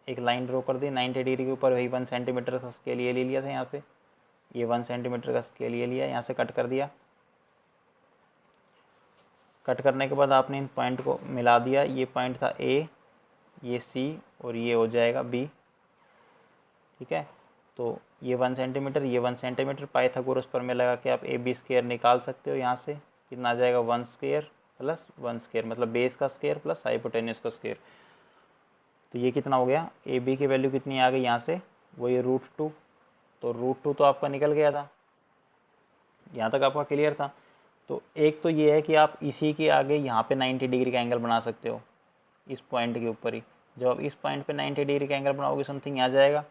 [SPEAKER 1] एक लाइन ड्रॉ कर दी 90 डिग्री के ऊपर, वही 1 सेंटीमीटर का स्केल ये ले लिया था यहाँ पे, ये 1 सेंटीमीटर का स्केल ये लिया, यहाँ से कट कर दिया। कट करने के बाद आपने इन पॉइंट को मिला दिया, ये पॉइंट था ए, ये सी, और ये हो जाएगा बी। ठीक है, तो ये 1 सेंटीमीटर, ये 1 सेंटीमीटर, पाइथागोरस प्रमेय लगा के आप ए बी स्क्वायर निकाल सकते हो। यहाँ से कितना आ जाएगा, 1 स्क्वायर प्लस 1 स्क्वायर, मतलब बेस का स्क्वायर प्लस हाइपोटेन्यूस का स्क्वायर। तो ये कितना हो गया, ए बी की वैल्यू कितनी आ गई यहाँ से, वो ये √2। तो √2 तो आपका निकल गया था, यहाँ तक आपका क्लियर था। तो एक तो ये है कि आप इसी के आगे यहाँ पे 90 डिग्री का एंगल बना सकते हो, इस पॉइंट के ऊपर ही। जब आप इस पॉइंट पे 90 डिग्री का एंगल बनाओगे समथिंग आ जाएगा।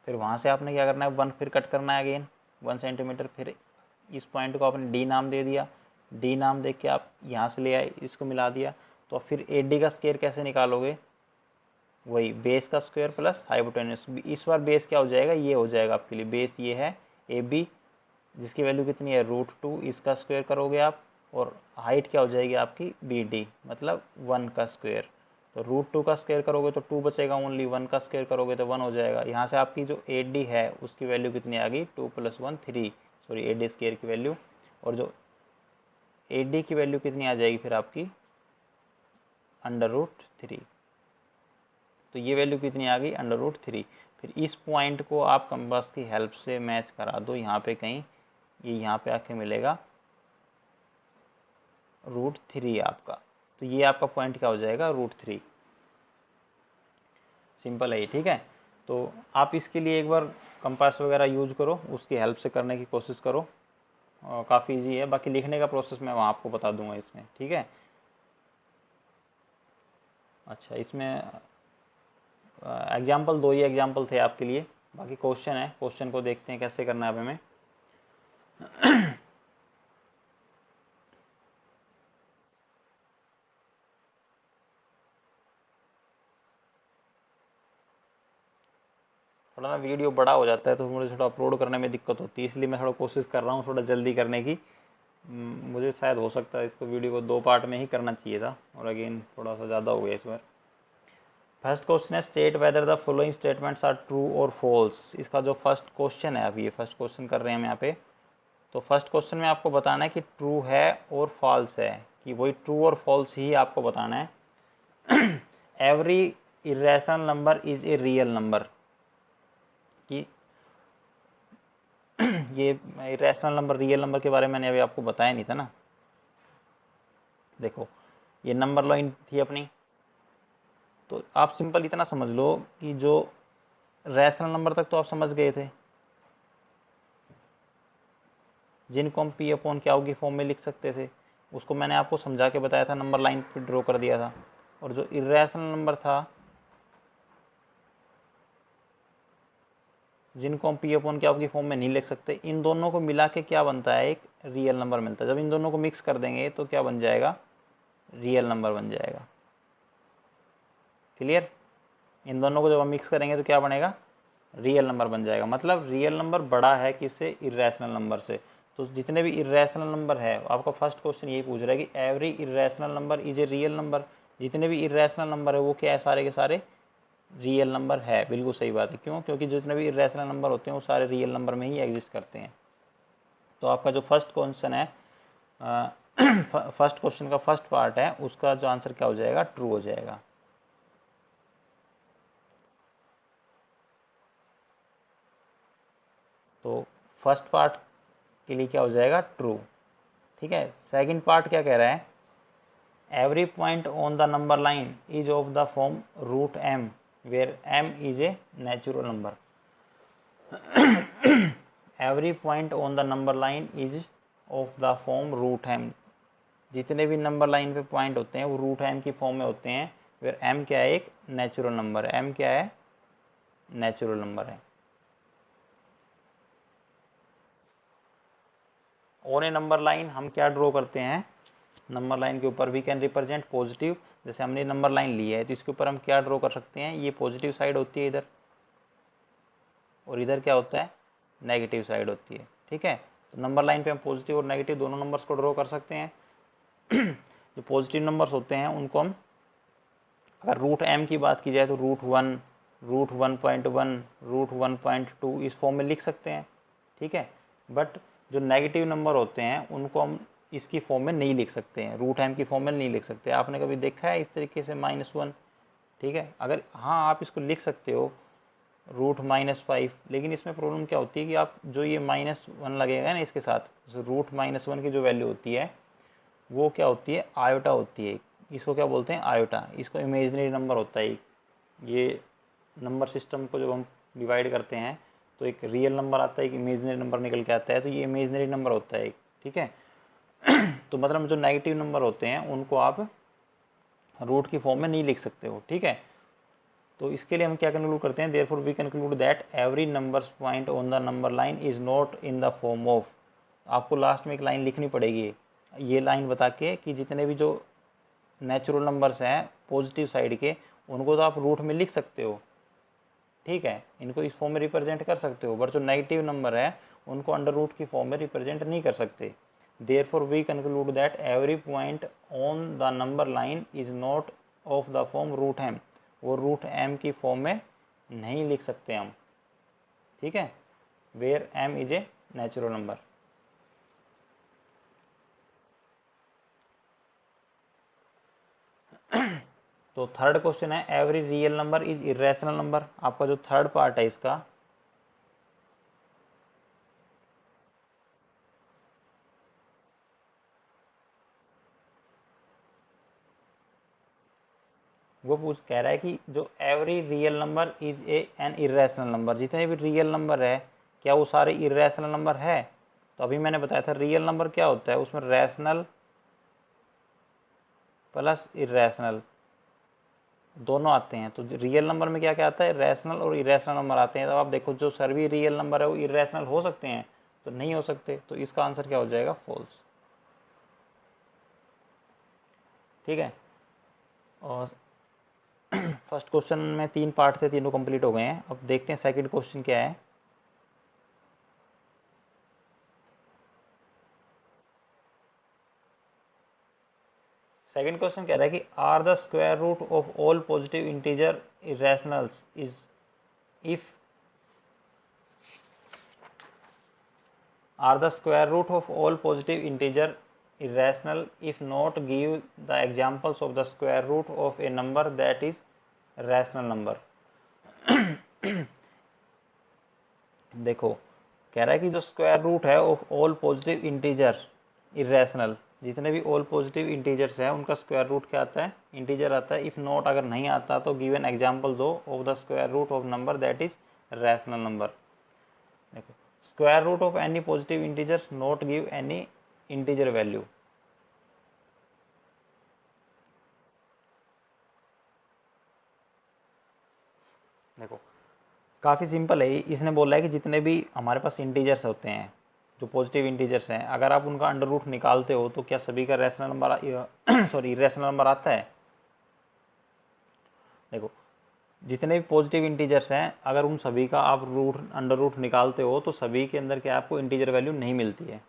[SPEAKER 1] फिर वहाँ से आपने क्या करना है, 1 फिर कट करना है अगेन 1 सेंटीमीटर। फिर इस पॉइंट को आपने डी नाम दे दिया, डी नाम दे के आप यहाँ से ले आए, इसको मिला दिया। तो फिर ए डी का स्क्वायर कैसे निकालोगे, वही बेस का स्क्वायर प्लस हाइपोटेन्यूस। इस बार बेस क्या हो जाएगा, ये हो जाएगा आपके लिए, बेस ये है ए बी, जिसकी वैल्यू कितनी है √2, इसका स्क्वायर करोगे आप, और हाइट क्या हो जाएगी आपकी बी डी, मतलब 1 का स्क्वायर। तो √2 का स्क्वायर करोगे तो 2 बचेगा ओनली, 1 का स्क्वायर करोगे तो 1 हो जाएगा। यहाँ से आपकी जो ए डी है उसकी वैल्यू कितनी आ गई, 2 + 1 3, सॉरी ए डी स्क्वायर की वैल्यू। और जो ए डी की वैल्यू कितनी आ जाएगी फिर आपकी, √3। तो ये वैल्यू कितनी आ गई, √3। फिर इस पॉइंट को आप कंपास की हेल्प से मैच करा दो यहाँ पे कहीं, ये यहाँ पे आके मिलेगा √3 आपका। तो ये आपका पॉइंट क्या हो जाएगा, √3। सिंपल है ये, ठीक है। तो आप इसके लिए एक बार कंपास वगैरह यूज करो, उसकी हेल्प से करने की कोशिश करो, काफ़ी इजी है। बाकी लिखने का प्रोसेस मैं वहाँ आपको बता दूंगा इसमें, ठीक है। अच्छा, इसमें एग्जाम्पल 2 ही एग्जाम्पल थे आपके लिए, बाकी क्वेश्चन है, क्वेश्चन को देखते हैं कैसे करना है अब हमें। थोड़ा ना वीडियो बड़ा हो जाता है तो मुझे थोड़ा अपलोड करने में दिक्कत होती है, इसलिए मैं थोड़ा कोशिश कर रहा हूँ थोड़ा जल्दी करने की। मुझे शायद हो सकता है इसको वीडियो को 2 पार्ट में ही करना चाहिए था, और अगेन थोड़ा सा ज़्यादा हो गया इस बार। फर्स्ट क्वेश्चन है, state whether the following statements are true और फॉल्स। इसका जो फर्स्ट क्वेश्चन है, अभी ये फर्स्ट क्वेश्चन कर रहे हैं हम यहाँ पे, तो फर्स्ट क्वेश्चन में आपको बताना है कि ट्रू है और फॉल्स है, कि वही ट्रू और फॉल्स ही आपको बताना है। Every irrational number is a real number, कि ये इरेशनल नंबर रियल नंबर के बारे में मैंने अभी आपको बताया नहीं था ना। देखो ये नंबर लाइन थी अपनी, तो आप सिंपल इतना समझ लो कि जो रैशनल नंबर तक तो आप समझ गए थे, जिनको हम पी अपॉन क्यू की फॉर्म में लिख सकते थे, उसको मैंने आपको समझा के बताया था, नंबर लाइन पे ड्रॉ कर दिया था। और जो इरेशनल नंबर था, जिनको हम पी अपॉन क्यू की फॉर्म में नहीं लिख सकते, इन दोनों को मिला के क्या बनता है, एक रियल नंबर मिलता है। जब इन दोनों को मिक्स कर देंगे तो क्या बन जाएगा, रियल नंबर बन जाएगा। क्लियर? इन दोनों को जब हम मिक्स करेंगे तो क्या बनेगा, रियल नंबर बन जाएगा। मतलब रियल नंबर बड़ा है किससे, इरेशनल नंबर से। तो जितने भी इरेशनल नंबर है, आपका फर्स्ट क्वेश्चन यही पूछ रहा है कि every irrational number is a real number. जितने भी इरेशनल नंबर है वो क्या है, सारे के सारे रियल नंबर है। बिल्कुल सही बात है। क्यों? क्योंकि जितने भी इरेशनल नंबर होते हैं वो सारे रियल नंबर में ही एग्जिस्ट करते हैं। तो आपका जो फर्स्ट क्वेश्चन है, फर्स्ट क्वेश्चन का फर्स्ट पार्ट है, उसका जो आंसर क्या हो जाएगा, ट्रू हो जाएगा। तो फर्स्ट पार्ट के लिए क्या हो जाएगा, ट्रू। ठीक है। सेकंड पार्ट क्या कह रहा है, every point on the number line is of the form root m where m is a natural number. Every point on the number line is of the form root m. जितने भी number line पे point होते हैं वो root m की form में होते हैं, वेयर एम क्या है, एक नेचुरल नंबर है। एम क्या है, नेचुरल नंबर है। ऑन ए नंबर लाइन हम क्या ड्रॉ करते हैं, नंबर लाइन के ऊपर वी कैन रिप्रेजेंट पॉजिटिव। जैसे हमने नंबर लाइन ली है तो इसके ऊपर हम क्या ड्रॉ कर सकते हैं, ये पॉजिटिव साइड होती है इधर, और इधर क्या होता है, नेगेटिव साइड होती है। ठीक है। तो नंबर लाइन पे हम पॉजिटिव और नेगेटिव दोनों नंबर्स को ड्रॉ कर सकते हैं। जो पॉजिटिव नंबर्स होते हैं उनको हम, अगर रूट एम की बात की जाए तो रूट 1, रूट 1.1, रूट 1.2 इस फॉर्म में लिख सकते हैं। ठीक है। बट जो नेगेटिव नंबर होते हैं उनको हम इसकी फॉर्म में नहीं लिख सकते हैं, रूट एम की फॉर्म में नहीं लिख सकते। आपने कभी देखा है इस तरीके से -1? ठीक है। अगर हाँ आप इसको लिख सकते हो रूट -5, लेकिन इसमें प्रॉब्लम क्या होती है कि आप जो ये -1 लगेगा ना इसके साथ, रूट -1 की जो वैल्यू होती है वो क्या होती है, आयोटा होती है। इसको क्या बोलते हैं, आयोटा। इसको इमेजनरी नंबर होता है। ये नंबर सिस्टम को जब हम डिवाइड करते हैं तो एक रियल नंबर आता है, एक इमेजनरी नंबर निकल के आता है, तो ये इमेजनरी नंबर होता है। ठीक है। तो मतलब जो नेगेटिव नंबर होते हैं उनको आप रूट की फॉर्म में नहीं लिख सकते हो। ठीक है। तो इसके लिए हम क्या कंक्लूड करते हैं, therefore we conclude that every numbers point on the number line is not in the form of. आपको लास्ट में एक लाइन लिखनी पड़ेगी, ये लाइन बता के कि जितने भी जो नेचुरल नंबर्स हैं पॉजिटिव साइड के, उनको तो आप रूट में लिख सकते हो। ठीक है, इनको इस फॉर्म में रिप्रेजेंट कर सकते हो, बट जो नेगेटिव नंबर है उनको अंडर रूट की फॉर्म में रिप्रेजेंट नहीं कर सकते। Therefore we conclude that every point on the number line is not of the form root m. वो रूट एम की फॉर्म में नहीं लिख सकते हम। ठीक है। Where m is a natural number. तो थर्ड क्वेश्चन है every real number is irrational number. आपका जो थर्ड पार्ट है इसका, वो पूछ कह रहा है कि जो every real number is A an irrational number. जितने भी रियल नंबर है क्या वो सारे इरेशनल नंबर है? तो अभी मैंने बताया था रियल नंबर क्या होता है, उसमें रैशनल प्लस इरेशनल दोनों आते हैं। तो रियल नंबर में क्या क्या आता है, रैशनल और इरेशनल नंबर आते हैं। तो आप देखो जो सभी रियल नंबर है वो इरेशनल हो सकते हैं, तो नहीं हो सकते। तो इसका आंसर क्या हो जाएगा, फॉल्स। ठीक है। और फर्स्ट क्वेश्चन में 3 पार्ट थे, तीनों कंप्लीट हो गए हैं। अब देखते हैं सेकंड क्वेश्चन क्या है। सेकंड क्वेश्चन कह रहा है कि are the square root of all positive integer irrationals is if are the square root of all positive integer irrational if not give the examples of the square root of a number that is rational number। देखो कह रहा है कि जो square root है of all positive integer irrational, जितने भी all positive integers हैं उनका स्क्वायर रूट क्या आता है, इंटीजर आता है। इफ़ नॉट अगर नहीं आता तो गिव एन एग्जाम्पल दो of the square root of number that is rational number. देखो square root of any positive integers not give any integer value. देखो काफ़ी सिंपल है, इसने बोला है कि जितने भी हमारे पास इंटीजर्स होते हैं जो पॉजिटिव इंटीजर्स हैं, अगर आप उनका अंडर रूट निकालते हो तो क्या सभी का rational number sorry irrational number आता है। देखो जितने भी पॉजिटिव इंटीजर्स हैं अगर उन सभी का आप अंडर रूट निकालते हो तो सभी के अंदर क्या आपको इंटीजर वैल्यू नहीं मिलती है।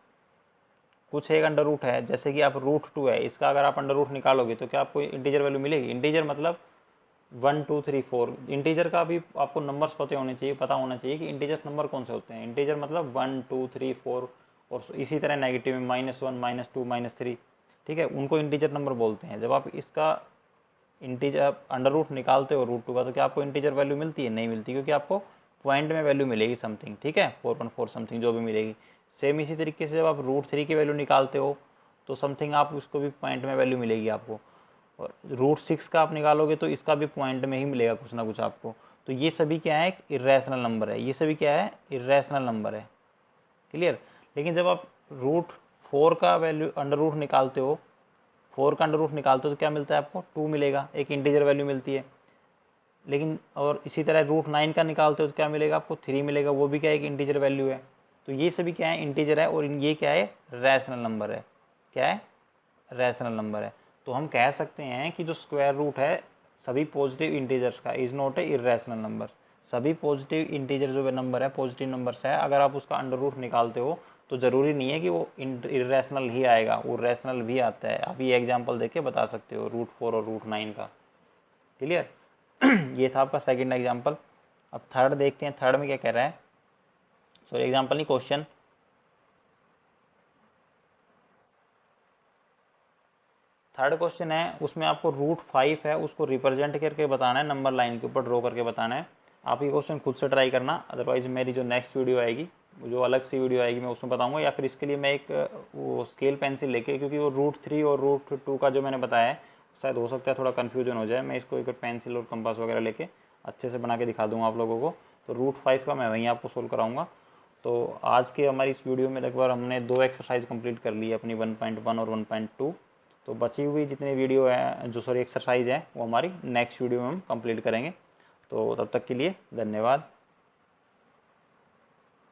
[SPEAKER 1] कुछ एक अंडर रूट है, जैसे कि आप √2 है, इसका अगर आप अंडर रूट निकालोगे तो क्या आपको इंटीजर वैल्यू मिलेगी। इंटीजर मतलब 1 2 3 4, इंटीजर का भी आपको नंबर्स पता होना चाहिए कि इंटीजर नंबर कौन से होते हैं। इंटीजर मतलब 1 2 3 4 और इसी तरह नेगेटिव में -1 -2 -3, ठीक है, उनको इंटीजर नंबर बोलते हैं। जब आप इसका इंटीजर अंडर रूट निकालते हो √2 का तो क्या आपको इंटीजर वैल्यू मिलती है, नहीं मिलती, क्योंकि आपको पॉइंट में वैल्यू मिलेगी समथिंग, ठीक है, 4.4 समथिंग जो भी मिलेगी। सेम इसी तरीके से जब आप √3 की वैल्यू निकालते हो तो समथिंग आप उसको भी पॉइंट में वैल्यू मिलेगी आपको, और √6 का आप निकालोगे तो इसका भी पॉइंट में ही मिलेगा कुछ ना कुछ आपको। तो ये सभी क्या है, इरेशनल नंबर है, ये सभी क्या है, इरेशनल नंबर है, क्लियर। लेकिन जब आप √4 का वैल्यू अंडर रूट निकालते हो, 4 का अंडर रूट निकालते हो तो क्या मिलता है आपको, 2 मिलेगा, एक इंटीजर वैल्यू मिलती है। लेकिन और इसी तरह √9 का निकालते हो तो क्या मिलेगा आपको, 3 मिलेगा, वो भी क्या एक इंटीजर वैल्यू है। तो ये सभी क्या है, इंटीजर है, और ये क्या है, रैशनल नंबर है। क्या है, रैशनल नंबर है। तो हम कह सकते हैं कि जो स्क्वायर रूट है सभी पॉजिटिव इंटीजर्स का is not a irrational number. सभी पॉजिटिव इंटीजर जो नंबर है, पॉजिटिव नंबर्स है, अगर आप उसका अंडर रूट निकालते हो तो ज़रूरी नहीं है कि वो इरेशनल ही आएगा, वो रैशनल भी आता है। आप ये एग्जांपल देके बता सकते हो √4 और √9 का, क्लियर। ये था आपका सेकंड एग्जांपल। अब थर्ड देखते हैं, थर्ड में क्या कह रहा है, सॉरी एग्जांपल नहीं, क्वेश्चन। थर्ड क्वेश्चन है, उसमें आपको √5 है उसको रिप्रेजेंट करके बताना है, नंबर लाइन के ऊपर ड्रॉ करके बताना है। आप ये क्वेश्चन खुद से ट्राई करना, अदरवाइज मेरी जो नेक्स्ट वीडियो आएगी, जो अलग सी वीडियो आएगी, मैं उसमें बताऊंगा, या फिर इसके लिए मैं एक वो स्केल पेंसिल लेके, क्योंकि वो √3 और √2 का जो मैंने बताया है शायद हो सकता है थोड़ा कन्फ्यूजन हो जाए, मैं इसको एक पेंसिल और कंपास वगैरह लेके अच्छे से बना के दिखा दूँगा आप लोगों को। तो √5 का मैं वहीं आपको सोल्व कराऊँगा। तो आज के हमारी इस वीडियो में लगभग हमने 2 एक्सरसाइज कंप्लीट कर ली है अपनी 1.1 और 1.2। तो बची हुई जितनी वीडियो है, जो सॉरी एक्सरसाइज है, वो हमारी नेक्स्ट वीडियो में हम कंप्लीट करेंगे। तो तब तक के लिए धन्यवाद।